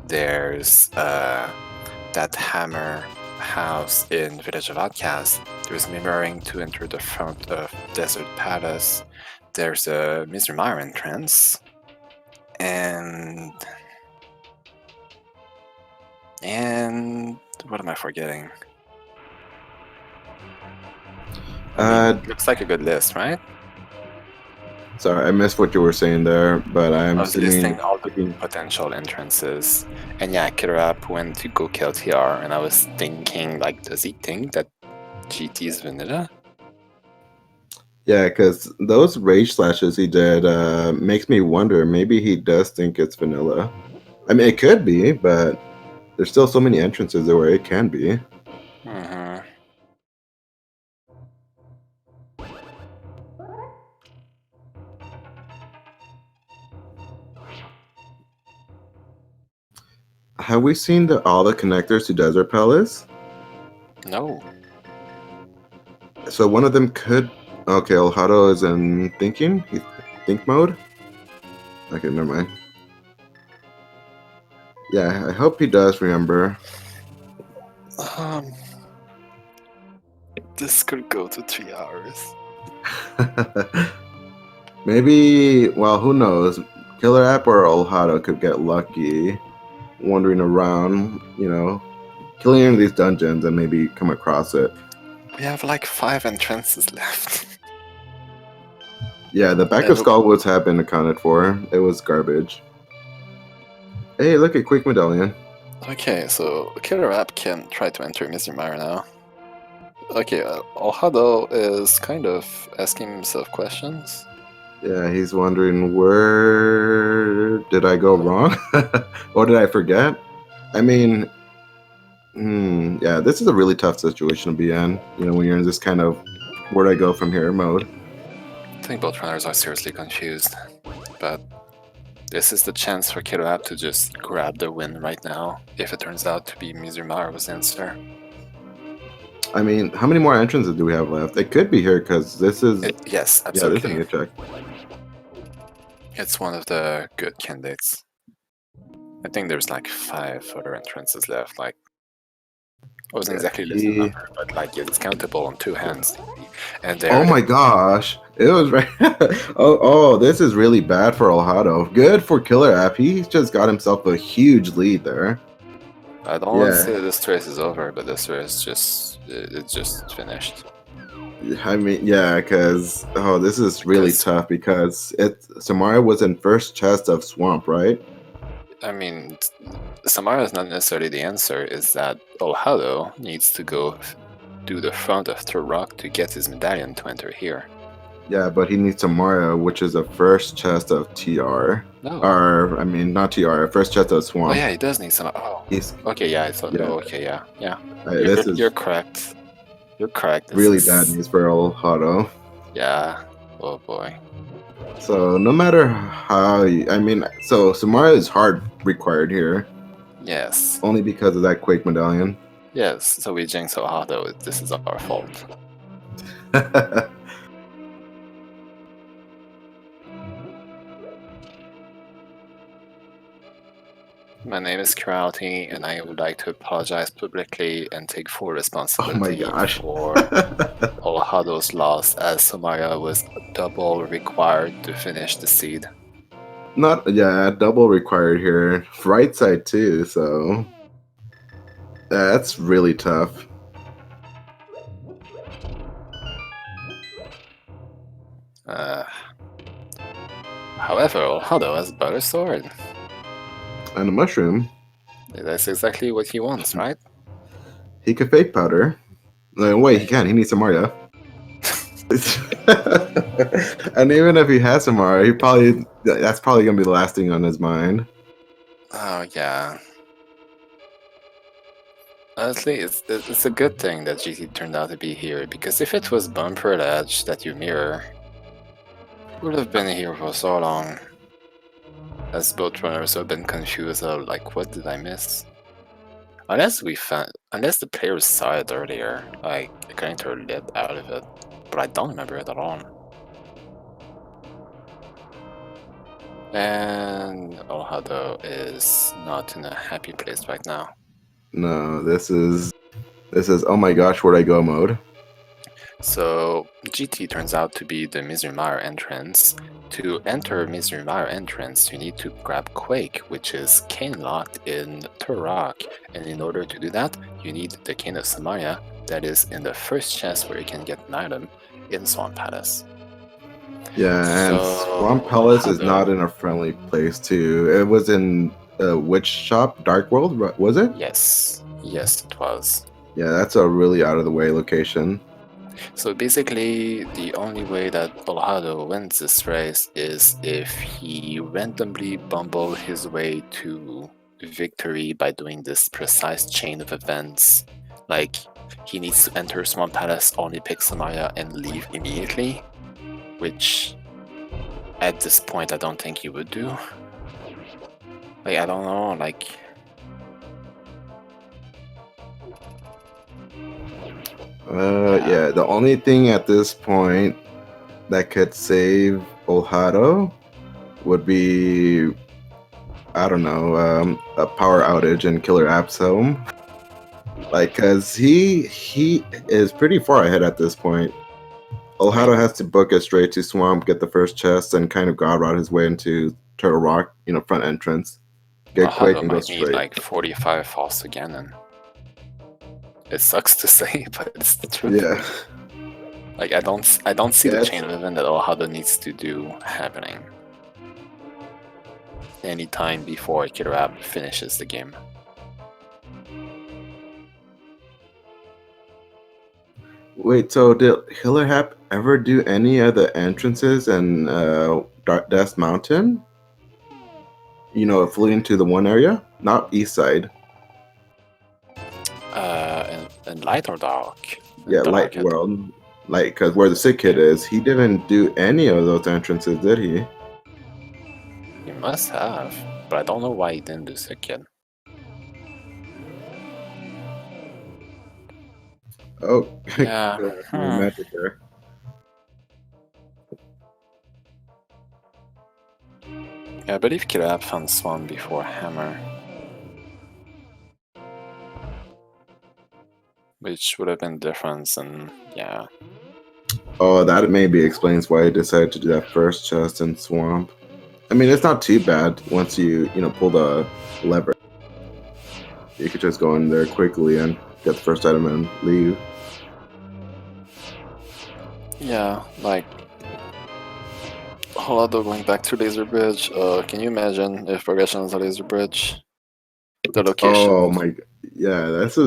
There's that hammer house in Village of Outcast. There's mirroring to enter the front of Desert Palace. There's a Mr. Mire entrance. And what am I forgetting? I mean, looks like a good list, right? Sorry, I missed what you were saying there, but I'm I was assuming listing all the thinking- potential entrances. And yeah, KillerApp went to go kill TR, and I was thinking, like, does he think that GT is vanilla? Yeah, because those rage slashes he did makes me wonder. Maybe he does think it's vanilla. I mean, it could be, but there's still so many entrances there where it can be. Mm-hmm. Have we seen all the connectors to Desert Palace? No. So one of them could. Okay, Olhaado is in thinking. He's think mode. Okay, never mind. Yeah, I hope he does remember. This could go to 3 hours. Maybe. Well, who knows? KillerApp or Olhaado could get lucky, wandering around. You know, killing these dungeons and maybe come across it. We have like 5 entrances left. Yeah, the back of Skullwoods have been accounted for. It was garbage. Hey, look at Quick Medallion. Okay, so KillerApp can try to enter Mr. Mire now. Okay, Olhaado is kind of asking himself questions. Yeah, he's wondering where did I go wrong? What did I forget? I mean, yeah, this is a really tough situation to be in. You know, when you're in this kind of where'd I go from here mode. I think both runners are seriously confused, but this is the chance for KillerApp to just grab the win right now, if it turns out to be Mizumaru's answer. I mean, how many more entrances do we have left? It could be here because this is Yes, yeah, absolutely. this is a good check. It's one of the good candidates. I think there's like 5 other entrances left. Like, I wasn't exactly the number, but like it's countable on 2 hands. And oh my gosh, it was right. oh, this is really bad for Olhaado. Good for KillerApp. He's just got himself a huge lead there. I don't want to say this race is over, but this race it's just finished. I mean, yeah, because this is really tough because Samara was in first chest of Swamp, right? I mean, Samara is not necessarily the answer. Is that Olhaado needs to go do the front of Third Rock to get his medallion to enter here. Yeah, but he needs Samara, which is a first chest of TR. No. Or, I mean, not TR, first chest of Swamp. Oh yeah, he does need some. Oh, okay, yeah, it's okay, yeah. You're correct. You're correct. Really bad news for Olhaado. Yeah. Oh boy. So no matter how, I mean, so Samara is hard required here. Yes. Only because of that Quake medallion. Yes. So we jinx Olhaado. This is our fault. My name is KillerApp23, and I would like to apologize publicly and take full responsibility for Olhaado's loss, as Samara was double required to finish the seed. Double required here. Right side too, so that's really tough. However, Olhaado has Butter Sword. And a mushroom. That's exactly what he wants, right? He could fake powder. No, wait, he can't. He needs Samara. And even if he has Samara, that's probably gonna be the last thing on his mind. Oh yeah. Honestly, it's a good thing that GT turned out to be here, because if it was Bumper Ledge that you mirror, would have been here for so long. As both runners have been confused of like, what did I miss? Unless the players saw it earlier, like according to lit out of it, but I don't remember it at all. And Olhaado is not in a happy place right now. No, this is oh my gosh, where'd I go mode. So GT turns out to be the Mizumar entrance. To enter Mizumar entrance, you need to grab Quake, which is cane locked in Turok, and in order to do that, you need the Cane of Samaria that is in the first chest where you can get an item in Swamp Palace. Yeah, and Swamp So Palace is Olhaado, not in a friendly place too. It was in Witch Shop, Dark World, was it? yes, it was. Yeah, that's a really out of the way location. So basically, the only way that Olhaado wins this race is if he randomly bumble his way to victory by doing this precise chain of events. Like, he needs to enter Swamp Palace, only pick Samaria, and leave immediately, which at this point I don't think he would do. Like, I don't know, like... Yeah, the only thing at this point that could save Olhaado would be, I don't know, a power outage in Killer App's home. Like, cause he is pretty far ahead at this point. Olhaado has to book it straight to Swamp, get the first chest, and kind of god route his way into Turtle Rock, front entrance. Get quick Olhaado and go might need straight. like 45 false again. It sucks to say, but it's the truth. Yeah. Like, I don't see the chain of event that Olhaado needs to do happening anytime before KillerApp finishes the game. Wait, so did KillerApp ever do any of the entrances in Death Mountain? Flew into the one area? Not east side. In Light or Dark? Yeah, Light World. Like, because where the sick kid is, he didn't do any of those entrances, did he? He must have, but I don't know why he didn't do Sick Kid. Oh, Yeah. magic there. Yeah, I believe KillerApp found Swan before Hammer, which would have been different, and yeah. Oh, that maybe explains why he decided to do that first chest in Swamp. I mean, it's not too bad once you pull the lever. You could just go in there quickly and get the first item and leave. Yeah, like Olhaado going back to Laser Bridge. Can you imagine if progression is a Laser Bridge? The location. Oh my, yeah, that's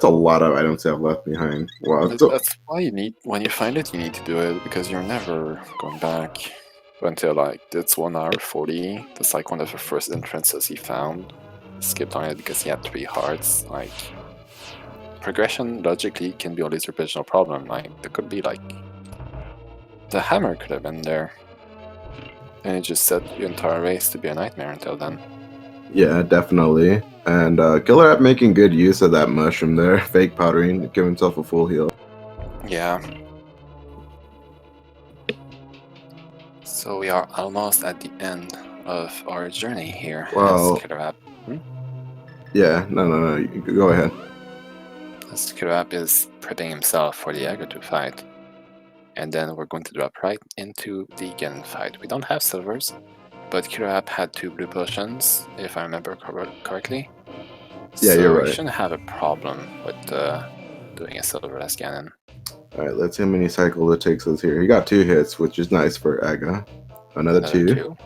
a lot of items to have left behind. Wow, That's why you need, when you find it, you need to do it, because you're never going back until like it's 1 hour 40. That's like one of the first entrances he found. Skipped on it because he had 3 hearts. Like, progression logically can be on Laser Bridge, no problem. Like, there could be like the hammer could have been there, and it just set your entire race to be a nightmare until then. Yeah, definitely. And KillerApp making good use of that mushroom there, fake powdering, give himself a full heal. Yeah. So we are almost at the end of our journey here Well, as KillerApp. Yeah, no, you go ahead. As KillerApp is prepping himself for the Aggro fight. And then we're going to drop right into the Ganon fight. We don't have silvers, but KillerApp had 2 blue potions, if I remember correctly. Yeah, so you're right. We shouldn't have a problem with doing a silverless Ganon. Alright, let's see how many cycles it takes us here. He got 2 hits, which is nice for Aga. Another 2.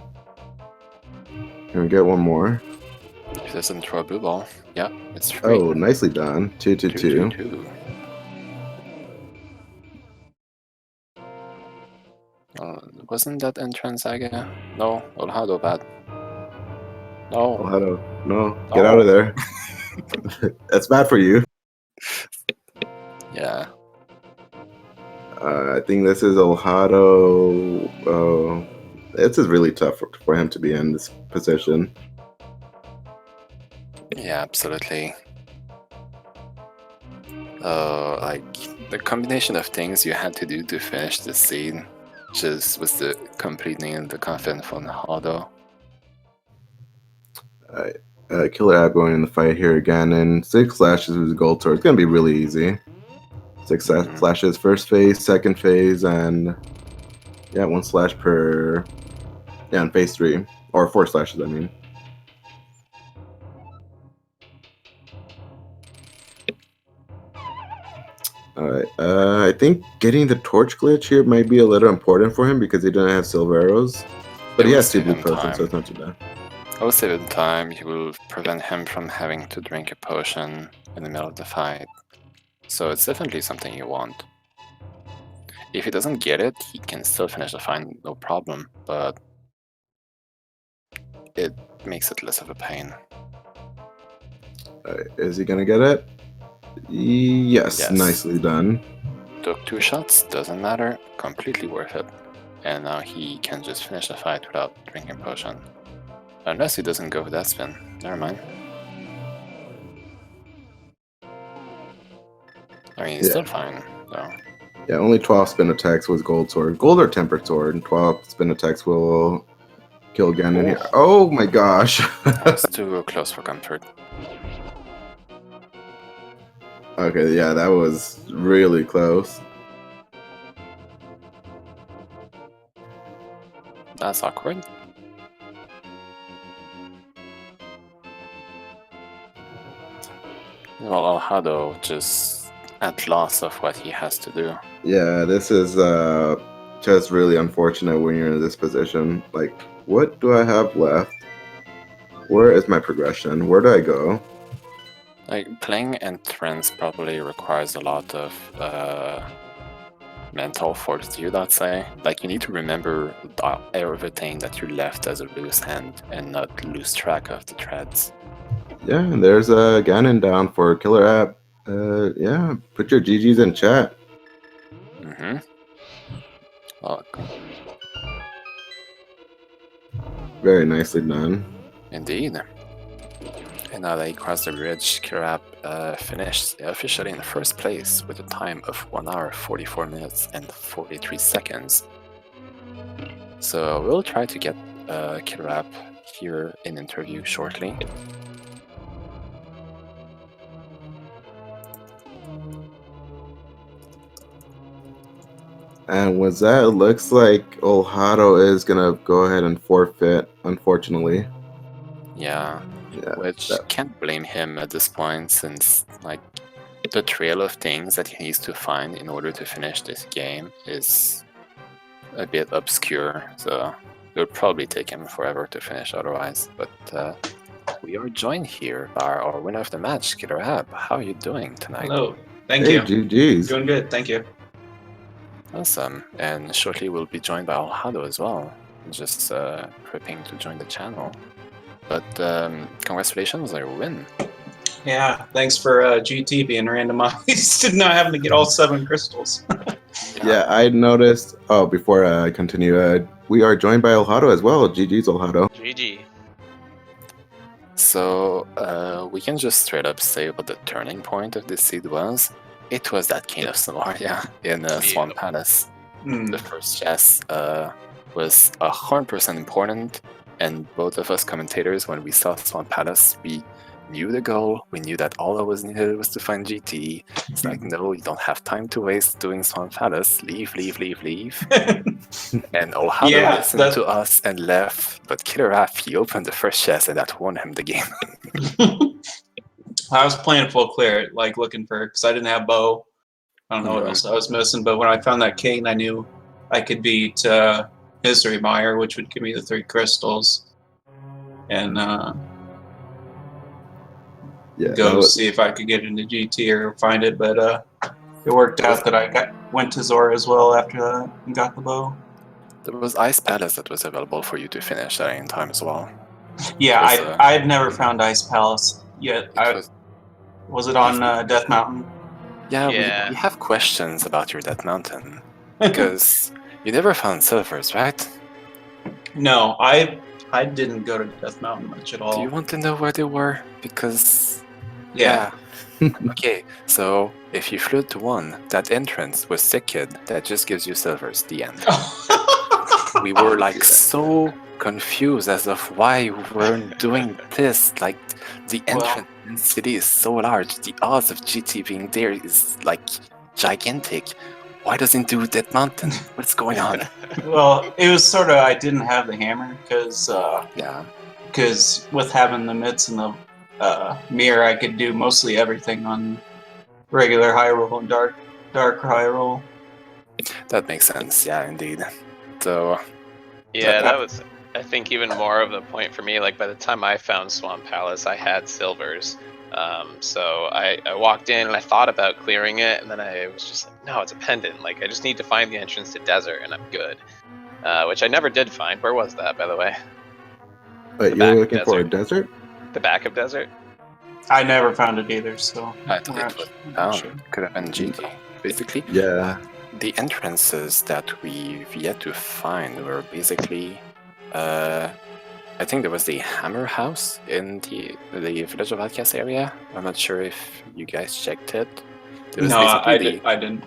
Can we get one more? If it doesn't throw a blue ball, yeah, it's 3. Oh, nicely done. 2, 2, 2. 2. Wasn't that entrance Aga? No, Olhaado bad. No. Olhaado, no, get out of there. That's bad for you. Yeah. I think this is Olhaado. This is really tough for him to be in this position. Yeah, absolutely. Like, the combination of things you had to do to finish the scene just was the completing the confident for Olhaado. KillerApp going in the fight here again, and 6 slashes with gold sword. It's gonna be really easy. 6 slashes, first phase, second phase, and yeah, 1 slash per. Yeah, in phase 3 or 4 slashes. I mean. Alright, I think getting the torch glitch here might be a little important for him because he doesn't have silver arrows. But he It will has 2 save blue him potions, so time. it's not too bad. I will save him time. He will prevent him from having to drink a potion in the middle of the fight. So it's definitely something you want. If he doesn't get it, he can still finish the fight, no problem, but it makes it less of a pain. Alright, is he gonna get it? Yes, Yes. nicely done. Took 2 shots, doesn't matter, completely worth it. And now he can just finish the fight without drinking potion. Unless he doesn't go with that spin. Never mind. I mean, he's Yeah. still fine, though. Yeah, only 12 spin attacks with gold sword. Gold or tempered sword, and 12 spin attacks will kill Ganon here. Oh my gosh. That was too close for comfort. Okay, yeah, that was really close. That's awkward. Well, Olhaado just at loss of what he has to do. Yeah, this is just really unfortunate when you're in this position. Like, what do I have left? Where is my progression? Where do I go? Like, playing Entrance probably requires a lot of mental fortitude, I'd say. Like, you need to remember everything that you left as a loose end and not lose track of the threads. Yeah, and there's a Ganon down for Killer App. Yeah, put your GGs in chat. Well, Very nicely done. indeed. And now that he crossed the bridge, KillerApp finished officially in first place with a time of 1 hour, 44 minutes, and 43 seconds. So we'll try to get KillerApp here in interview shortly. And with that, it looks like Olhaado is gonna go ahead and forfeit, unfortunately. Yeah, Yeah, which can't blame him at this point, since like the trail of things that he needs to find in order to finish this game is a bit obscure, so it would probably take him forever to finish otherwise. But we are joined here by our winner of the match, KillerApp. How are you doing tonight? Hello, thank hey, you. GGs. Doing good, thank you. Awesome, and shortly we'll be joined by Olhaado as well, just prepping to join the channel. But congratulations on your win. Yeah, thanks for GT being randomized and not having to get all 7 crystals. Yeah, I noticed. Oh, before I continue, we are joined by Olhaado as well. GG's Olhaado. GG. So we can just straight up say what the turning point of this seed was. It was that King of Samaria in Swan Palace. Mm. The first chess was 100% important, and both of us commentators, when we saw Swan Palace, we knew the goal. We knew that all that was needed was to find GT. It's like, no, you don't have time to waste doing Swan Palace. Leave. And Olhaado listened to us and left, but KillerApp, he opened the first chest and that won him the game. I was playing full clear, like looking for, because I didn't have bow. I don't know what Mhm. else I was missing, but when I found that king, I knew I could beat History Mire, which would give me the 3 crystals, and Yeah, go see if I could get into GT or find it. But it worked out that I went to Zora as well after that and got the bow. There was Ice Palace that was available for you to finish at any time as well. Yeah, was, I had never found Ice Palace yet. Was it on Death Mountain? Yeah, Yeah. we have questions about your Death Mountain, because you never found silvers, right? No, I didn't go to Death Mountain much at all. Do you want to know where they were? Because Yeah. Okay, so if you flew to one, that entrance was Sick Kid, that just gives you silvers, the end. We were like so confused as of why we weren't doing this. Like, the entrance in the city is so large, the odds of GT being there is like gigantic. Why doesn't it do Dead Mountain? What's going on? Well, it was sort of, I didn't have the hammer because Yeah. with having the mitts and the mirror, I could do mostly everything on regular high roll and dark dark high roll. That makes sense. Yeah, indeed. So Yeah, that was, I think, even more of the point for me. Like, by the time I found Swamp Palace, I had silvers. So I walked in and I thought about clearing it, and then I was just like, no, it's a pendant. Like, I just need to find the entrance to desert, and I'm good. Which I never did find. Where was that, by the way? But The you were back looking for a desert. desert? The back of desert? I never found it either, so I thought we're it was not down. sure. Could have been GT. Basically, Yeah. the entrances that we've yet to find were basically, I think there was the Hammer House in the Village of Outcast area. I'm not sure if you guys checked it. There was No, basically I didn't.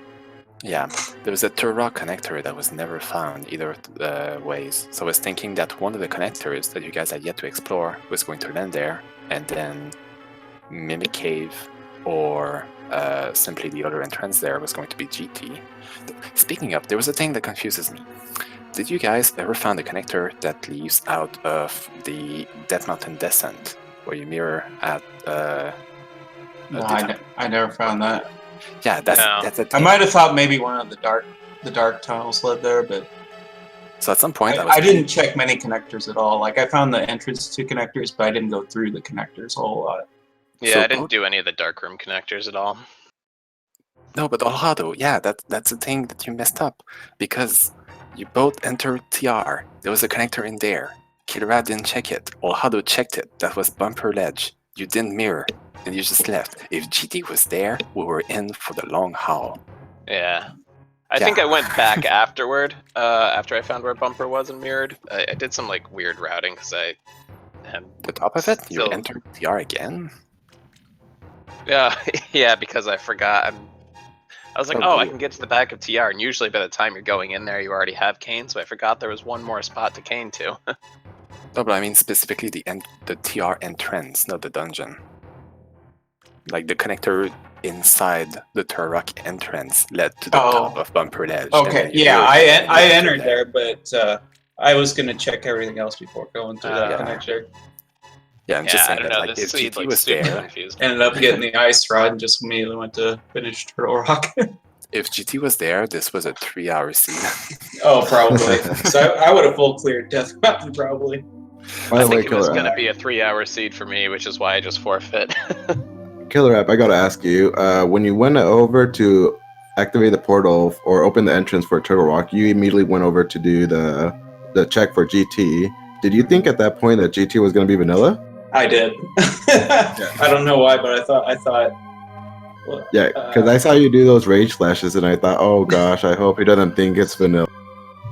Yeah, there was a Turok connector that was never found either of the ways. So I was thinking that one of the connectors that you guys had yet to explore was going to land there, and then Mimic Cave or simply the other entrance there was going to be GT. Speaking of, there was a thing that confuses me. Did you guys ever find a connector that leads out of the Death Mountain Descent, where you mirror at No, I never found that. Yeah, that's No. that's a I thing. might have thought maybe one of the dark tunnels led there, but So at some point I didn't check many connectors at all. Like I found the entrance to connectors, but I didn't go through the connectors a whole lot. Yeah, So I didn't do any of the darkroom connectors at all. No, but Olhaado, yeah, that's the thing that you messed up. Because you both entered TR. There was a connector in there. KillerApp didn't check it. Olhaado checked it. That was bumper ledge. You didn't mirror. And you just left. If GT was there, we were in for the long haul. Yeah. I think I went back afterward, after I found where Bumper was and mirrored. I did some like weird routing because I had The top of it, you still- entered TR again? Yeah, yeah, because I forgot. I was like, Oh, oh, I cool. can get to the back of TR, and usually by the time you're going in there, you already have Kane, so I forgot there was one more spot to Kane to. No, but I mean specifically the TR entrance, not the dungeon. Like the connector inside the Turok entrance led to the top of Bumper Ledge. and Okay, then you yeah, mirrored I and entered there, but I was gonna check everything else before going through that Yeah. connector. Yeah, I'm Yeah, just I saying don't that know, like this if seed GT like was super there, confused. Ended up getting the ice rod and just immediately went to finish Turtle Rock. if GT was there, this was a 3-hour scene. Oh, probably. So I would have full cleared Death Mountain probably. By I the way, think it was Killer going to App, be a 3-hour seed for me, which is why I just forfeit. Killer App, I gotta ask you, when you went over to activate the portal or open the entrance for Turtle Rock, you immediately went over to do the check for GT. Did you think at that point that GT was gonna be vanilla? I did. I don't know why, but I thought. Well, Yeah, because I saw you do those rage flashes, and I thought, oh gosh, I hope he doesn't think it's vanilla.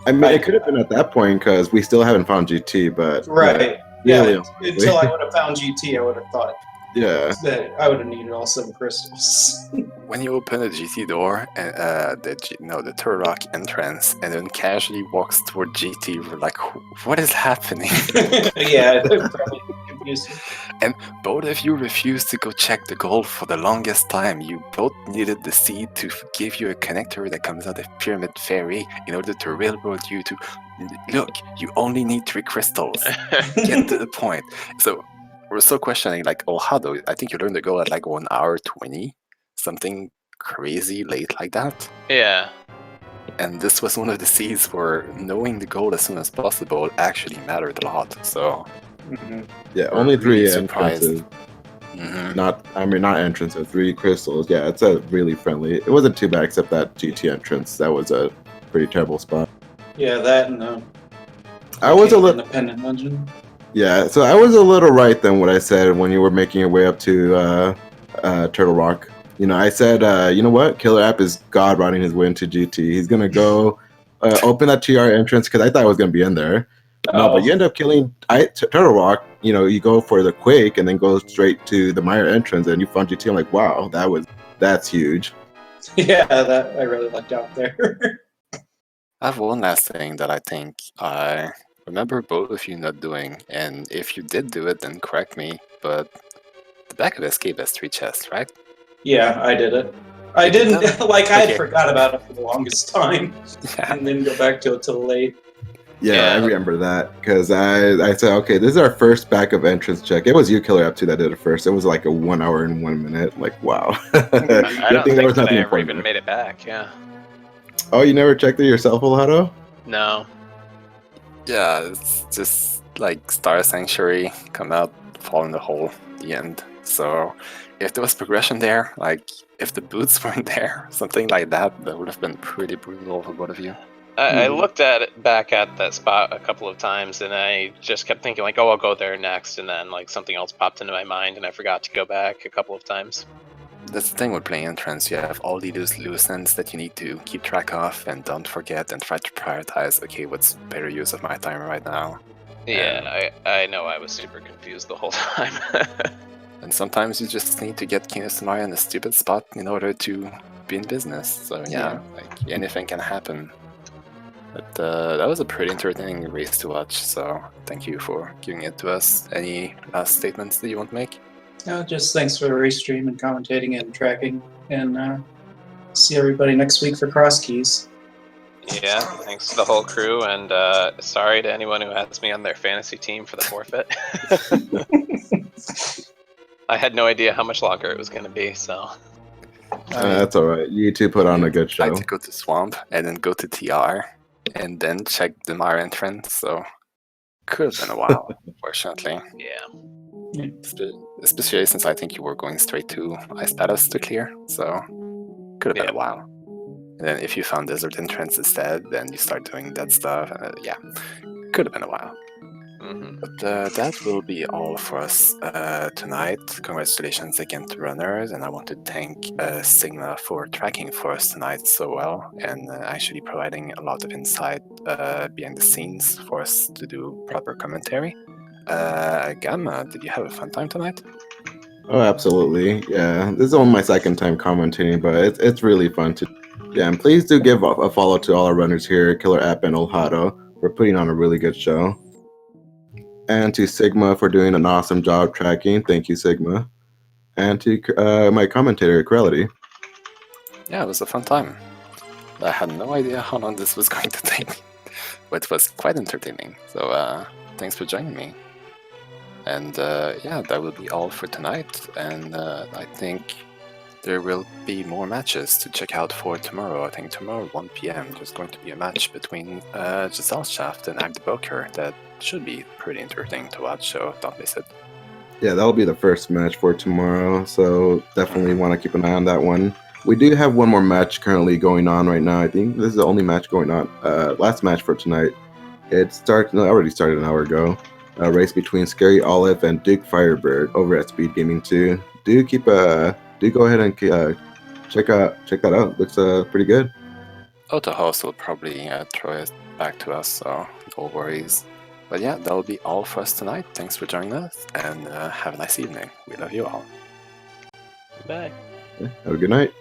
I mean, it could have been at that point because we still haven't found GT, but right. Yeah, really Yeah, until I would have found GT, I would have thought yeah. that I would have needed all 7 crystals. When you open the GT door and the Turok entrance, and then casually walks toward GT, we're like, what is happening? Yeah, it probably confused me. And both of you refused to go check the gold for the longest time. You both needed the seed to give you a connector that comes out of Pyramid Fairy in order to railroad you to look. You only need 3 crystals. Get to the point. So we're still questioning, like, Olhaado, I think you learned the goal at like 1 hour 20, something crazy late like that. Yeah. And this was one of the seeds where knowing the goal as soon as possible actually mattered a lot. So Yeah, We're only 3 really surprised. entrances. Not entrances, 3 crystals. Yeah, it's a really friendly. It wasn't too bad except that GT entrance. That was a pretty terrible spot. Yeah, that and I was a little. independent dungeon. Yeah, so I was a little right than what I said when you were making your way up to Turtle Rock. You know, I said, you know what? Killer App is God riding his way into GT. He's going to go open that TR entrance because I thought I was going to be in there. No, but you end up killing Turtle Rock. You know, you go for the Quake and then go straight to the Mire entrance and you found GT. I'm like, wow, that's huge. Yeah, that I really lucked out there. I have one last thing that I think I remember both of you not doing, and if you did do it, then correct me, but the back of Escape has 3 chests, right? Yeah, I did it. I You did didn't that? like I Okay. had forgot about it for the longest time Yeah. and then go back to it till late. Yeah, I Yeah. remember that because I said, okay, this is our first backup entrance check. It was you, KillerApp23, that did it first. It was like a 1 hour and 1 minute. Like, wow. I Good don't thing there think was that I nothing ever important even there. made it back. Yeah. Oh, you never checked it yourself, Olhaado? No. Yeah, it's just like Star Sanctuary, come out, fall in the hole, the end. So if there was progression there, like if the boots weren't there, something like that, that would have been pretty brutal for both of you. I Mhm. looked at it back at that spot a couple of times, and I just kept thinking like, "Oh, I'll go there next," and then like something else popped into my mind, and I forgot to go back a couple of times. That's the thing with playing entrance, you have all these loose ends that you need to keep track of and don't forget and try to prioritize, okay, what's better use of my time right now? Yeah, I know I was super confused the whole time. And sometimes you just need to get King Samari in a stupid spot in order to be in business. So yeah, like anything can happen. But that was a pretty entertaining race to watch, so thank you for giving it to us. Any last statements that you want to make? Just thanks for the race stream and commentating and tracking. And see everybody next week for cross keys. Yeah, thanks to the whole crew, and sorry to anyone who has me on their fantasy team for the forfeit. I had no idea how much longer it was going to be, so. That's all right. You two put on a good I show. had to go to Swamp and then go to TR and then check the Mara entrance, so could have been a while, unfortunately. Yeah. Especially since I think you were going straight to Ice Palace to clear, so could have been Yeah. a while. And then if you found Desert Entrance instead, then you start doing that stuff. Yeah, could have been a while. Mm-hmm. But that will be all for us tonight. Congratulations again to runners, and I want to thank Sigma for tracking for us tonight so well and actually providing a lot of insight behind the scenes for us to do proper commentary. Gamma, did you have a fun time tonight? Oh, absolutely. Yeah, this is only my second time commentating, but it's really fun to. Yeah, and please do give a follow to all our runners here, KillerApp and Olhaado, for putting on a really good show. And to Sigma for doing an awesome job tracking. Thank you, Sigma. And to my commentator, Corelity. Yeah, it was a fun time. I had no idea how long this was going to take, but it was quite entertaining. So thanks for joining me. And yeah, that will be all for tonight. And I think there will be more matches to check out for tomorrow. I think tomorrow, 1 p.m., there's going to be a match between Giselle Shaft and Agde Boker that should be pretty entertaining to watch, so don't miss it. Yeah, that'll be the first match for tomorrow, so definitely want to keep an eye on that one. We do have one more match currently going on right now. I think this is the only match going on. Last match for tonight. It already started an hour ago. A race between Scary Olive and Duke Firebird over at Speed Gaming 2. Do go ahead and check that out. Looks pretty good. Auto House will probably throw it back to us, so no worries. But yeah, that'll be all for us tonight. Thanks for joining us, and have a nice evening. We love you all. Bye. Have a good night.